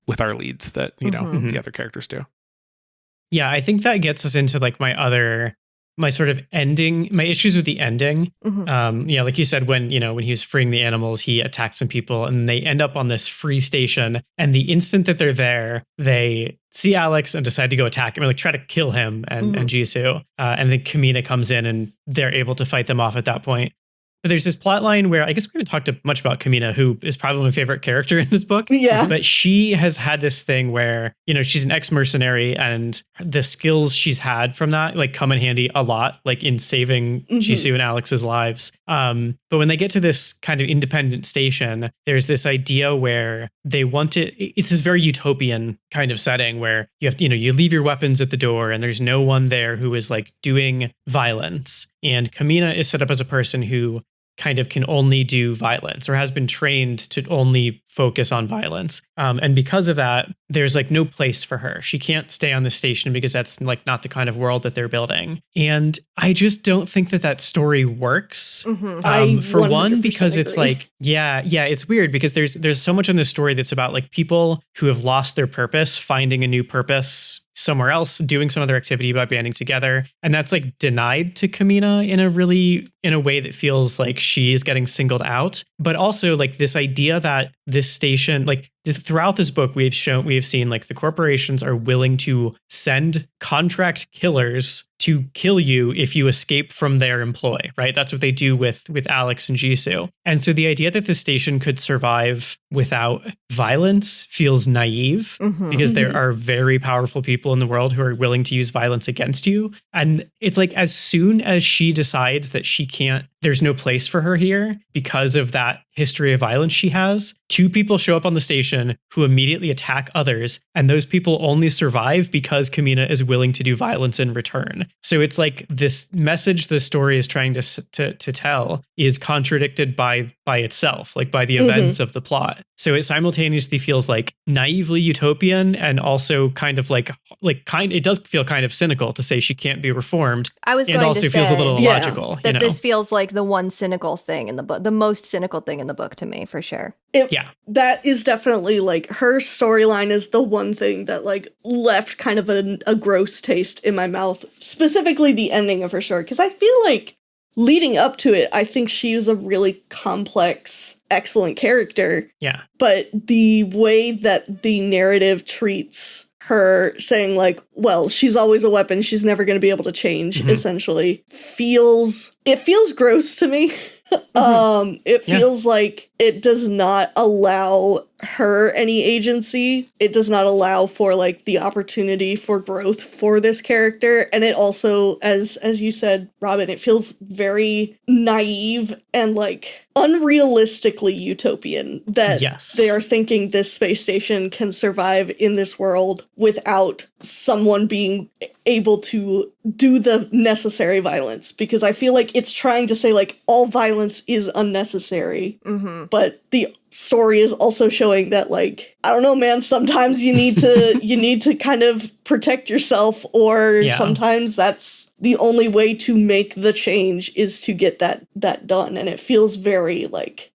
with our leads that the other characters do. Yeah, I think that gets us into like my sort of ending, my issues with the ending. Like you said, when he was freeing the animals, he attacked some people and they end up on this free station. And the instant that they're there, they see Alex and decide to go attack him or like try to kill him and Ji-soo. And then Camina comes in and they're able to fight them off at that point. But there's this plot line where I guess we haven't talked much about Camina, who is probably my favorite character in this book. Yeah. But she has had this thing where, she's an ex-mercenary and the skills she's had from that like come in handy a lot, like in saving Ji-soo and Alex's lives. But when they get to this kind of independent station, there's this idea where they want it's this very utopian kind of setting where you have to, you leave your weapons at the door and there's no one there who is like doing violence. And Camina is set up as a person who kind of can only do violence or has been trained to only focus on violence. And because of that, there's like no place for her. She can't stay on the station because that's like not the kind of world that they're building. And I just don't think that story works. For one, because it's like, it's weird because there's so much in this story that's about like people who have lost their purpose, finding a new purpose somewhere else, doing some other activity by banding together. And that's like denied to Camina in a way that feels like she is getting singled out. But also like this idea that this station, like throughout this book, we have seen like the corporations are willing to send contract killers to kill you if you escape from their employ, right? That's what they do with Alex and Ji-soo. And so the idea that the station could survive without violence feels naive because there are very powerful people in the world who are willing to use violence against you. And it's like as soon as she decides that there's no place for her here because of that history of violence she has, two people show up on the station who immediately attack others, and those people only survive because Camina is willing to do violence in return. So it's like this message the story is trying to tell is contradicted by itself, like by the events of the plot. So it simultaneously feels like naively utopian and also kind of it does feel kind of cynical to say she can't be reformed. I was going to say, also feels a little illogical. That this feels like the one cynical thing in the book, the most cynical thing in the book to me, for sure. That is definitely like her storyline is the one thing that like left kind of a gross taste in my mouth, specifically the ending of her story. Because I feel like leading up to it, I think she's a really complex, excellent character. Yeah. But the way that the narrative treats her saying like, well, she's always a weapon, she's never going to be able to change, essentially, it feels gross to me. It feels like it does not allow her any agency. It does not allow for like the opportunity for growth for this character. And it also, as you said, Robin, it feels very naive and like unrealistically utopian that they are thinking this space station can survive in this world without someone being able to do the necessary violence, because I feel like it's trying to say like all violence is unnecessary, but the story is also showing that like, I don't know, man, sometimes you need to kind of protect yourself, or sometimes that's the only way to make the change is to get that done. And it feels very like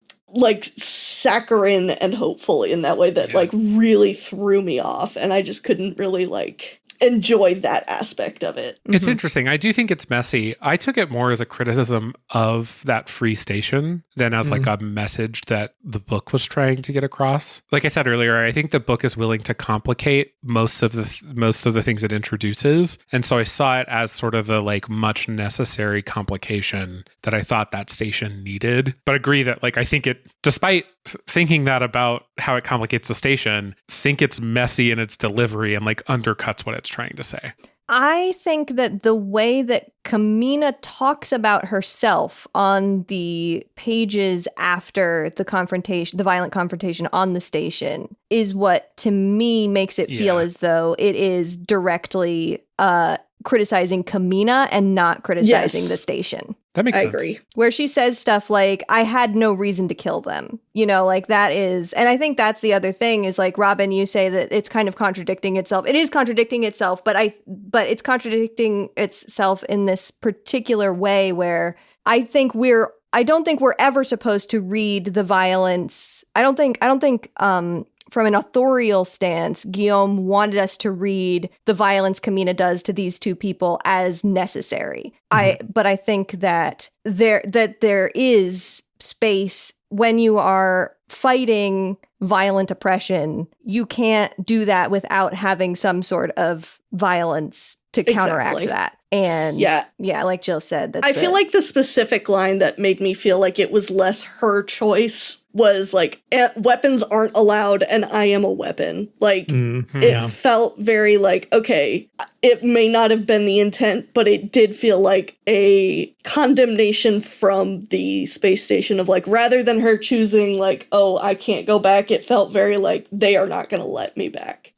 saccharine and hopeful in that way that like really threw me off, and I just couldn't really like enjoy that aspect of it. It's interesting. I do think it's messy. I took it more as a criticism of that free station than as like a message that the book was trying to get across. Like I said earlier, I think the book is willing to complicate most of the things it introduces, and so I saw it as sort of the like much necessary complication that I thought that station needed. But agree that like I think it, despite thinking that about how it complicates the station, think it's messy in its delivery and like undercuts what it's trying to say. I think that the way that Camina talks about herself on the pages after the confrontation, the violent confrontation on the station, is what to me makes it feel as though it is directly criticizing Camina and not criticizing the station. That makes sense. I agree. Where she says stuff like, I had no reason to kill them. You know, like that is, and I think that's the other thing is like, Robin, you say that it's kind of contradicting itself. It is contradicting itself, but it's contradicting itself in this particular way where I don't think we're ever supposed to read the violence. I don't think from an authorial stance, Guillaume wanted us to read the violence Camina does to these two people as necessary. But I think that there is space when you are fighting violent oppression. You can't do that without having some sort of violence to counteract that. And like Jill said, I feel like the specific line that made me feel like it was less her choice was like, weapons aren't allowed and I am a weapon. Like, it felt very like, okay, it may not have been the intent, but it did feel like a condemnation from the space station of like, rather than her choosing like, oh, I can't go back, it felt very like, they are not going to let me back.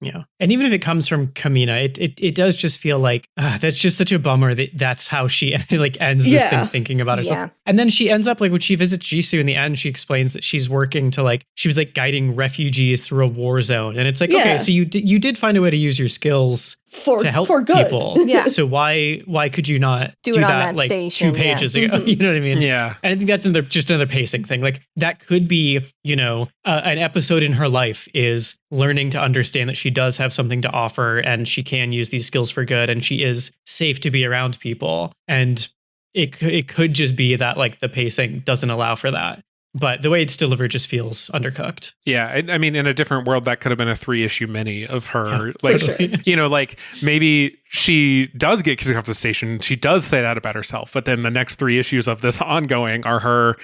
Yeah. And even if it comes from Camina, it does just feel like, that's just such a bummer that that's how she like ends this thing thinking about herself. Yeah. And then she ends up like when she visits Ji-soo in the end, she explains that she's working to like, she was like guiding refugees through a war zone. And it's like, okay, so you did find a way to use your skills to help people. Yeah. So why could you not do that like station, 2 pages ago? You know what I mean? Yeah. And I think that's another pacing thing. Like that could be, you know, an episode in her life is learning to understand that she does have something to offer and she can use these skills for good and she is safe to be around people. And it could just be that like the pacing doesn't allow for that. But the way it's delivered just feels undercooked. Yeah. I mean, in a different world, that could have been a 3-issue mini of her. Yeah, like, sure. you know, like maybe she does get kicked off the station. She does say that about herself. But then the next 3 issues of this ongoing are her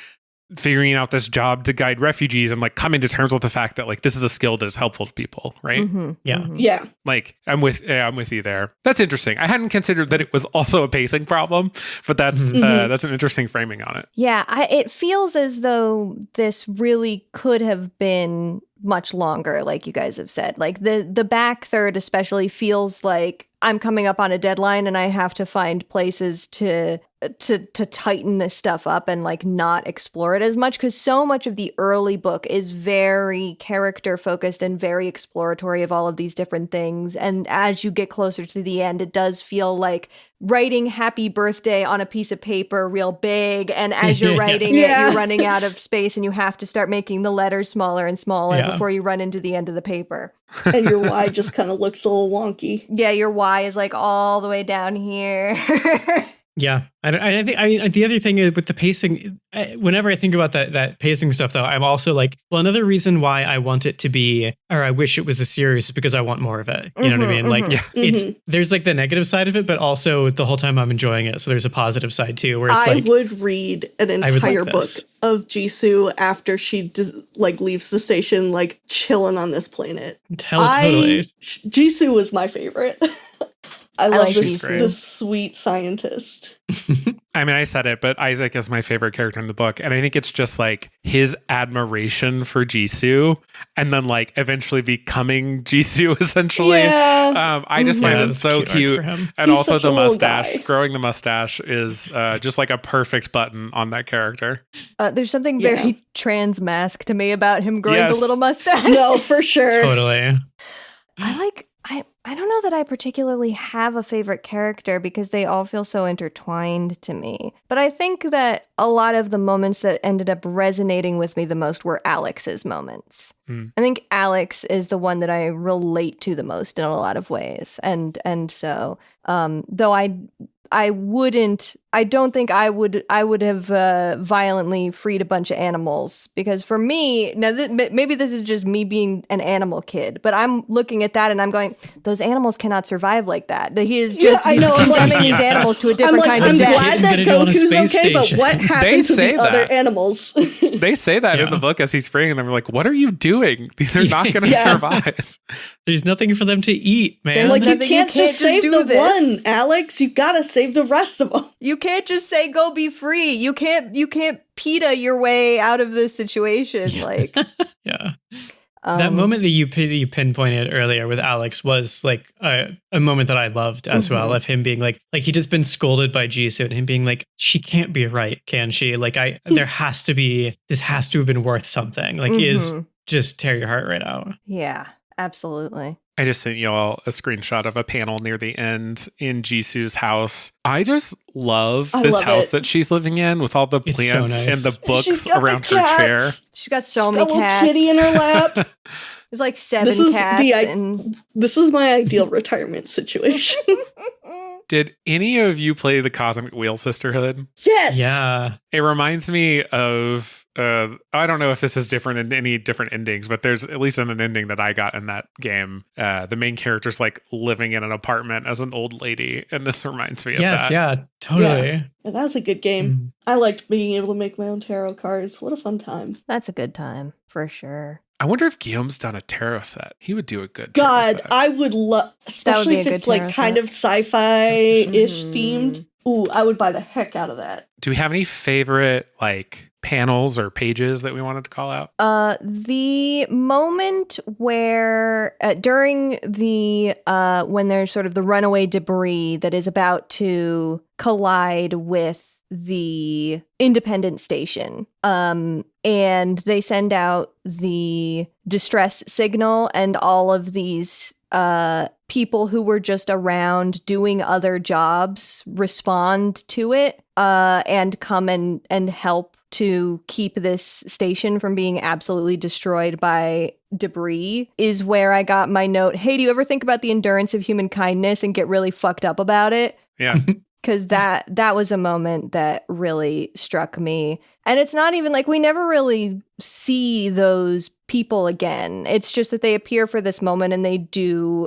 figuring out this job to guide refugees and like coming to terms with the fact that like this is a skill that is helpful to people, right? Yeah. Like I'm with you there. That's interesting. I hadn't considered that it was also a pacing problem, but that's an interesting framing on it. Yeah, it feels as though this really could have been much longer, like you guys have said. Like the back third especially feels like I'm coming up on a deadline and I have to find places to tighten this stuff up and like not explore it as much, because so much of the early book is very character focused and very exploratory of all of these different things. And as you get closer to the end, it does feel like writing happy birthday on a piece of paper real big, and as you're writing it, you're running out of space and you have to start making the letters smaller and smaller before you run into the end of the paper. And your Y just kind of looks a little wonky. Yeah, your Y is like all the way down here. Yeah, I think the other thing is with the pacing. Whenever I think about that pacing stuff, though, I'm also like, well, another reason why I want it to be, or I wish it was a series, is because I want more of it. You know what I mean? Like, it's there's like the negative side of it, but also the whole time I'm enjoying it. So there's a positive side too, where it's I would read an entire book this. of Ji-soo after she leaves the station, like chilling on this planet. Totally. Ji-soo was my favorite. I love like this sweet scientist. I mean, I said it, but Isaac is my favorite character in the book. And I think it's just like his admiration for Ji-soo and then like eventually becoming Ji-soo essentially. Yeah. I just find it so cute. And He's also such the a little mustache, guy. growing the mustache is just like a perfect button on that character. There's something very trans mask to me about him growing the little mustache. No, for sure. Totally. I don't know that I particularly have a favorite character because they all feel so intertwined to me. But I think that a lot of the moments that ended up resonating with me the most were Alex's moments. I think Alex is the one that I relate to the most in a lot of ways. And so, though I don't think I would have violently freed a bunch of animals, because for me, now maybe this is just me being an animal kid, but I'm looking at that and I'm going, those animals cannot survive like that. That he is just condemning these animals to a different kind of death. I'm glad that Goku's okay, but what happened to the other animals? They say that in the book as he's freeing them. They're like, what are you doing? These are not going to survive. There's nothing for them to eat, man. They're like, you can't just save the one, Alex. You gotta save the rest of them. You can't just say go be free. You can't PETA your way out of this situation. Like, yeah. That moment that you pinpointed earlier with Alex was like a moment that I loved as well, of him being like he just been scolded by Ji-soo and him being like, she can't be right, can she? Like this has to have been worth something. Like is just tear your heart right out. Yeah, absolutely. I just sent you all a screenshot of a panel near the end in Ji-soo's house. I just love this house that she's living in with all the plants so nice. And the books around her chair. She's got so many cats. A little kitty in her lap. There's like 7 cats. This is my ideal retirement situation. Did any of you play the Cosmic Wheel Sisterhood? Yes. Yeah. It reminds me of, I don't know if this is different in any different endings, but there's at least in an ending that I got in that game, the main character's like living in an apartment as an old lady. And this reminds me of that. Yes, yeah, totally. Yeah, that was a good game. I liked being able to make my own tarot cards. What a fun time. That's a good time, for sure. I wonder if Guillaume's done a tarot set. He would do a good tarot set. I would love, especially if it's like kind of sci-fi-ish themed. Ooh, I would buy the heck out of that. Do we have any favorite like panels or pages that we wanted to call out? The moment where during the when there's sort of the runaway debris that is about to collide with the independent station, and they send out the distress signal, and all of these people who were just around doing other jobs respond to it and come and help to keep this station from being absolutely destroyed by debris, is where I got my note, hey, do you ever think about the endurance of human kindness and get really fucked up about it? Yeah. Because that was a moment that really struck me. And it's not even like we never really see those people again. It's just that they appear for this moment and they go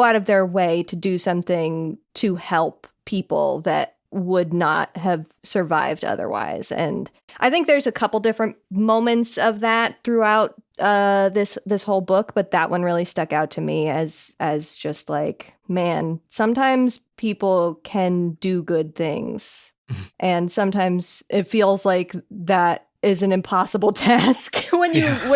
out of their way to do something to help people that would not have survived otherwise. And I think there's a couple different moments of that throughout this whole book, but that one really stuck out to me as just like, man, sometimes people can do good things, and sometimes it feels like that is an impossible task when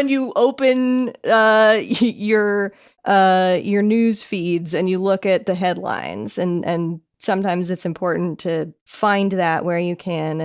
you open your news feeds and you look at the headlines, and sometimes it's important to find that where you can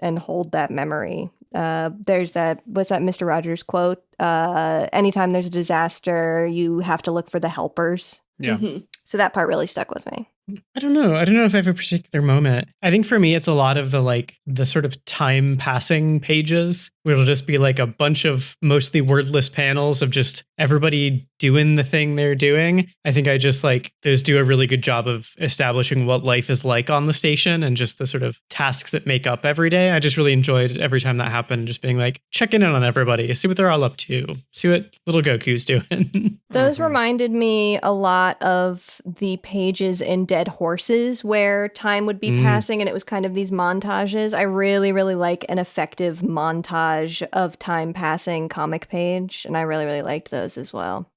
and hold that memory. What's that Mr. Rogers quote? Anytime there's a disaster, you have to look for the helpers. Yeah. Mm-hmm. So that part really stuck with me. I don't know. I don't know if I have a particular moment. I think for me, it's a lot of the sort of time passing pages where it'll just be like a bunch of mostly wordless panels of just everybody doing the thing they're doing. I think I just those do a really good job of establishing what life is like on the station and just the sort of tasks that make up every day. I just really enjoyed every time that happened, just being like, checking in on everybody, see what they're all up to, see what little Goku's doing. Those reminded me a lot of the pages in Dead Horses where time would be passing and it was kind of these montages. I really, really like an effective montage of time passing comic page, and I really, really liked those as well.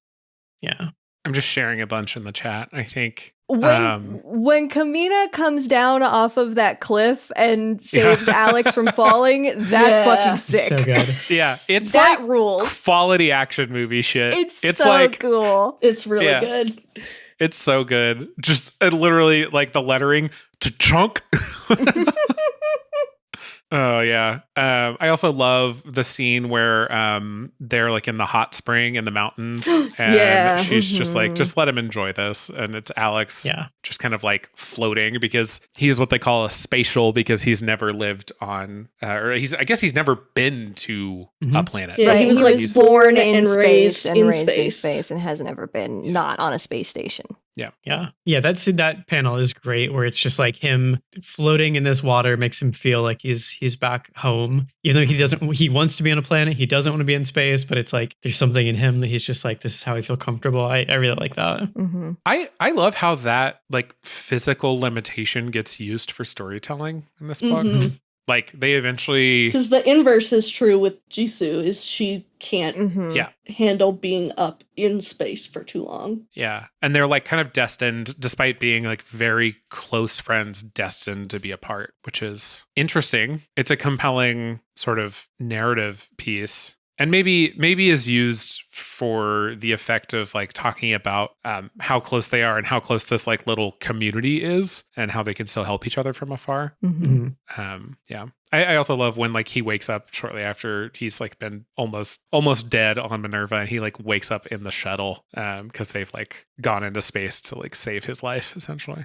Yeah. I'm just sharing a bunch in the chat, I think. When Camina comes down off of that cliff and saves Alex from falling, that's fucking sick. It's so good. Yeah, it's that like rules. Quality action movie shit. It's so like, cool. It's really good. It's so good. Just literally like the lettering to chunk. Oh yeah. I also love the scene where they're like in the hot spring in the mountains, and she's just like, just let him enjoy this, and it's Alex just kind of like floating because he's what they call a spatial, because he's never lived on I guess he's never been to a planet. Yeah, right. he was born in space and raised in in space and has never been not on a space station. Yeah. That panel is great where it's just like him floating in this water makes him feel like he's back home, even though he wants to be on a planet, he doesn't want to be in space, but it's like there's something in him that he's just like, this is how I feel comfortable. I really like that. Mm-hmm. I love how that like physical limitation gets used for storytelling in this book. Like they eventually, because the inverse is true with Ji-soo, is she can't handle being up in space for too long. Yeah. And they're like kind of destined, despite being like very close friends, destined to be apart, which is interesting. It's a compelling sort of narrative piece. And maybe is used for the effect of like talking about how close they are and how close this like little community is and how they can still help each other from afar. I also love when like he wakes up shortly after he's like been almost dead on Minerva, and he like wakes up in the shuttle because they've like gone into space to like save his life essentially.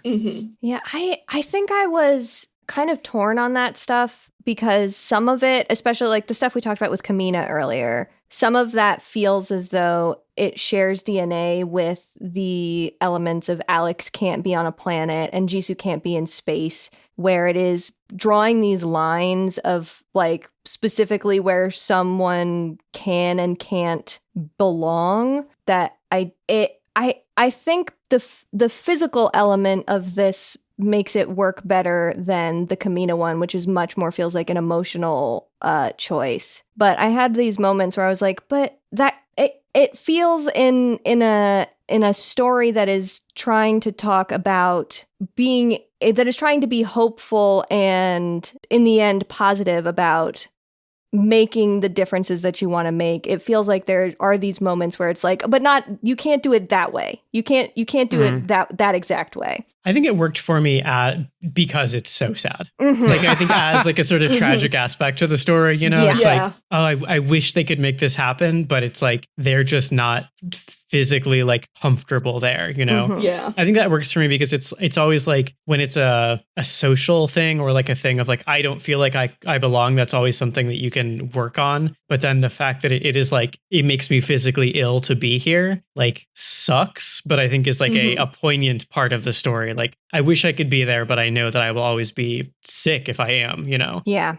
Yeah, I think I was kind of torn on that stuff because some of it, especially like the stuff we talked about with Camina earlier, some of that feels as though it shares DNA with the elements of Alex can't be on a planet and Ji-soo can't be in space, where it is drawing these lines of like specifically where someone can and can't belong. That I think the physical element of this makes it work better than the Camina one, which is much more feels like an emotional choice. But I had these moments where I was like, but that it feels in a story that is trying to talk about that is trying to be hopeful and in the end positive about making the differences that you want to make. It feels like there are these moments where it's like, but not, you can't do it that way. You can't do it that exact way. I think it worked for me because it's so sad. Like I think as like a sort of tragic aspect to the story, you know, it's like, oh, I wish they could make this happen, but it's like they're just not physically like comfortable there, you know? Yeah. I think that works for me because it's always like when it's a social thing or like a thing of like, I don't feel like I belong. That's always something that you can work on. But then the fact that it is like, it makes me physically ill to be here, like sucks, but I think is like a poignant part of the story. Like, I wish I could be there, but I know that I will always be sick if I am, you know? Yeah.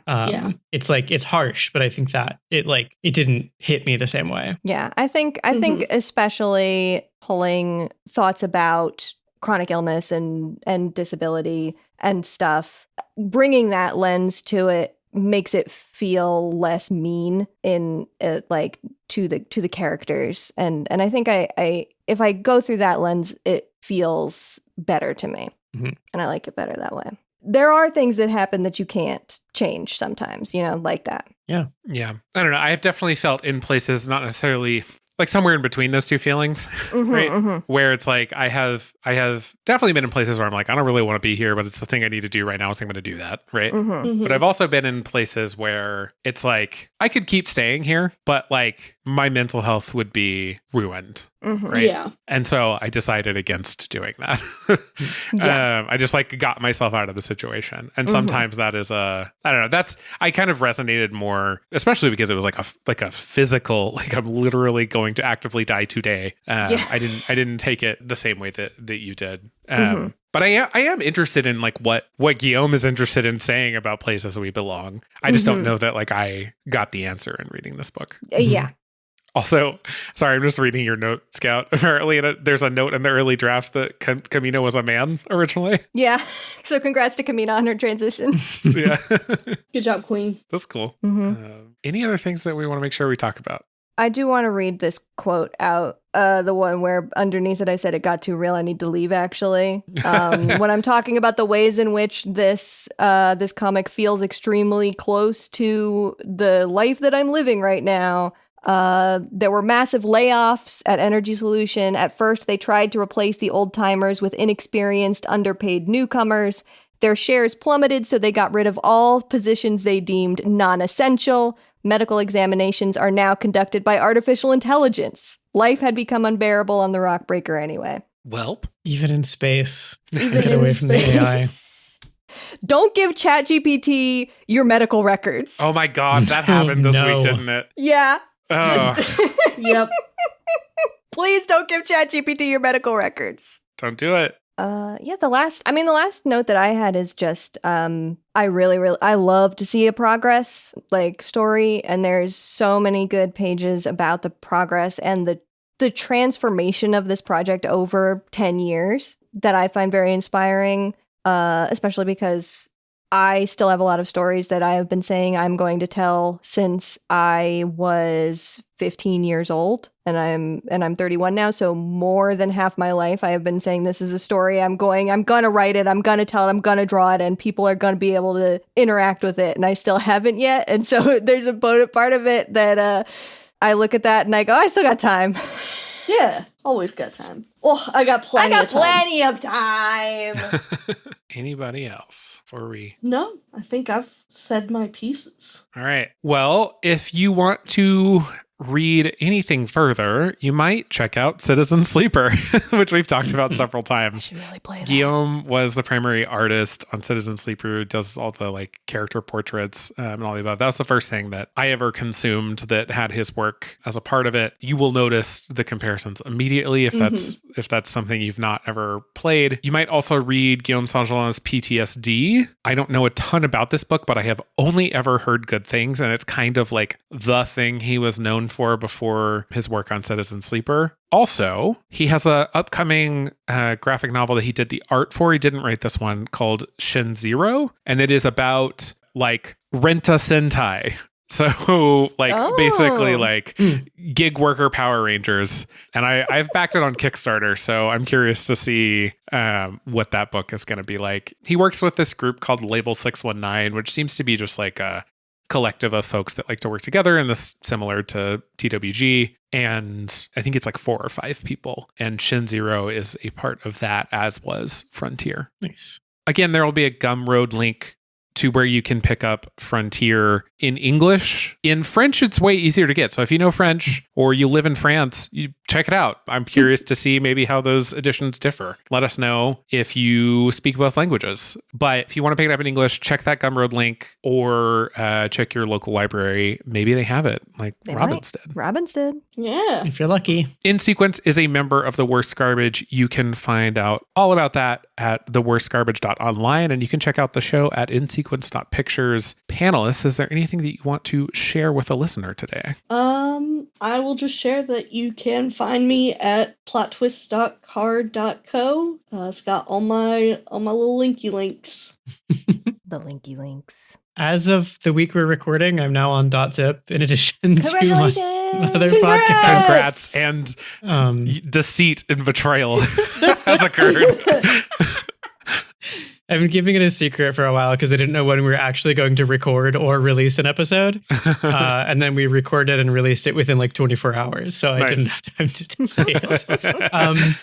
It's like, it's harsh, but I think that it didn't hit me the same way. Yeah. I think especially pulling thoughts about chronic illness and disability and stuff, bringing that lens to it makes it feel less mean in like to the characters. And I think I if I go through that lens, it feels better to me. And I like it better that way. There are things that happen that you can't change sometimes, you know, like that. Yeah. I don't know. I have definitely felt in places, not necessarily like somewhere in between those two feelings, right? Where it's like, I have definitely been in places where I'm like, I don't really want to be here, but it's the thing I need to do right now, so I'm going to do that, right? But I've also been in places where it's like, I could keep staying here, but like my mental health would be ruined Right. Yeah. And so I decided against doing that. I just like got myself out of the situation. And sometimes that is I don't know, I kind of resonated more, especially because it was like a physical, like I'm literally going to actively die today. I didn't take it the same way that you did. But I am interested in like what Guillaume is interested in saying about places we belong. I just don't know that like I got the answer in reading this book. Yeah. Also, sorry, I'm just reading your note, Scout. Apparently, there's a note in the early drafts that Camina was a man originally. Yeah. So congrats to Camina on her transition. Yeah. Good job, Queen. That's cool. Any other things that we want to make sure we talk about? I do want to read this quote out. The one where underneath it I said it got too real. I need to leave, actually. When I'm talking about the ways in which this comic feels extremely close to the life that I'm living right now. There were massive layoffs at Energy Solution. At first, they tried to replace the old timers with inexperienced, underpaid newcomers. Their shares plummeted, so they got rid of all positions they deemed non-essential. Medical examinations are now conducted by artificial intelligence. Life had become unbearable on the Rockbreaker anyway. Welp. Even in space. Even Get away from the AI. Don't give ChatGPT your medical records. Oh my God, that happened this week, didn't it? Yeah. Yep. Please don't give ChatGPT your medical records. Don't do it. The last note that I had is just, I love to see a progress like story, and there's so many good pages about the progress and the transformation of this project over 10 years that I find very inspiring, especially because I still have a lot of stories that I have been saying I'm going to tell since I was 15 years old, and I'm 31 now. So more than half my life, I have been saying this is a story I'm gonna write it, I'm gonna tell it, I'm gonna draw it, and people are gonna be able to interact with it. And I still haven't yet. And so there's a part of it that I look at that and I go, I still got time. Yeah, always got time. Oh, I got plenty of time. Anybody else before we? No, I think I've said my pieces. All right. Well, if you want to read anything further, you might check out Citizen Sleeper, which we've talked about several times. I should really play that. Guillaume was the primary artist on Citizen Sleeper, does all the like character portraits and all the above. That was the first thing that I ever consumed that had his work as a part of it. You will notice the comparisons immediately if that's something you've not ever played. You might also read Guillaume Singelin's PTSD. I don't know a ton about this book, but I have only ever heard good things, and it's kind of like the thing he was known for before his work on Citizen Sleeper. Also, he has a upcoming graphic novel that he did the art for. He didn't write this one, called Shin Zero, and it is about like Renta Sentai. So basically like gig worker Power Rangers. And I've backed it on Kickstarter, so I'm curious to see what that book is going to be like. He works with this group called Label 619, which seems to be just like a collective of folks that like to work together, and this similar to TWG. And I think it's like 4 or 5 people. And Shin Zero is a part of that, as was Frontier. Nice. Again, there will be a Gumroad link to where you can pick up Frontier in English. In French, it's way easier to get. So if you know French or you live in France, you check it out. I'm curious to see maybe how those editions differ. Let us know if you speak both languages. But if you want to pick it up in English, check that Gumroad link or check your local library. Maybe they have it, like Robin's did. Robin's did. Yeah. If you're lucky. In Sequence is a member of The Worst Garbage. You can find out all about that at theworstgarbage.online, and you can check out the show at insequence.pictures. Panelists, is there anything that you want to share with a listener today? I will just share that you can find me at plottwist.card.co. It's got all my little linky links. The linky links. As of the week we're recording, I'm now on .zip in addition to Congratulations! my other podcast. Congrats and deceit and betrayal has occurred. I've been keeping it a secret for a while because I didn't know when we were actually going to record or release an episode. And then we recorded and released it within like 24 hours. So I didn't have time to say it.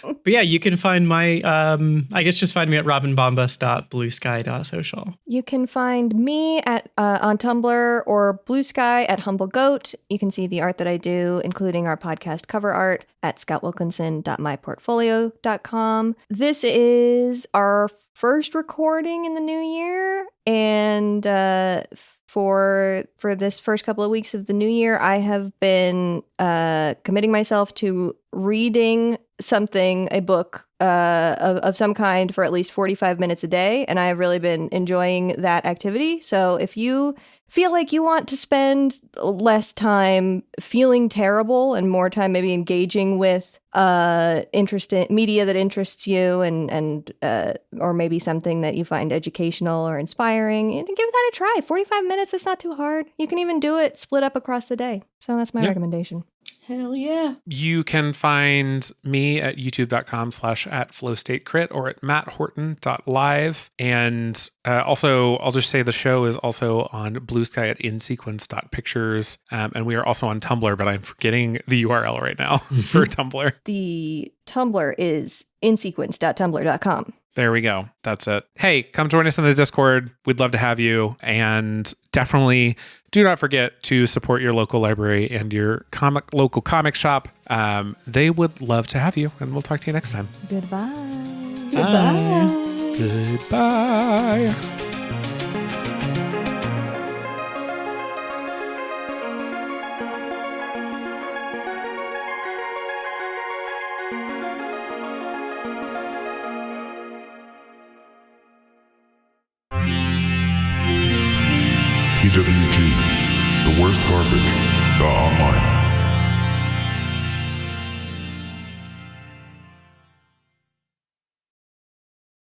But yeah, you can find my, I guess just find me at robinbombas.bluesky.social. You can find me at on Tumblr or Blue Sky at Humble Goat. You can see the art that I do, including our podcast cover art, at scottwilkinson.myportfolio.com. This is our first recording in the new year, and for this first couple of weeks of the new year, I have been committing myself to reading a book of some kind for at least 45 minutes a day, and I have really been enjoying that activity. So if you feel like you want to spend less time feeling terrible and more time maybe engaging with media that interests you and or maybe something that you find educational or inspiring, give that a try. 45 minutes is not too hard. You can even do it split up across the day. So that's my recommendation. Hell yeah. You can find me at youtube.com/@flowstatecrit or at matthorton.live. And also, I'll just say the show is also on Blue Sky at insequence.pictures. And we are also on Tumblr, but I'm forgetting the URL right now for Tumblr. The Tumblr is insequence.tumblr.com. There we go. That's it. Hey, come join us in the Discord. We'd love to have you. And definitely do not forget to support your local library and your local comic shop. They would love to have you. And we'll talk to you next time. Goodbye. Goodbye. Goodbye. TWG, the worst garbage, online.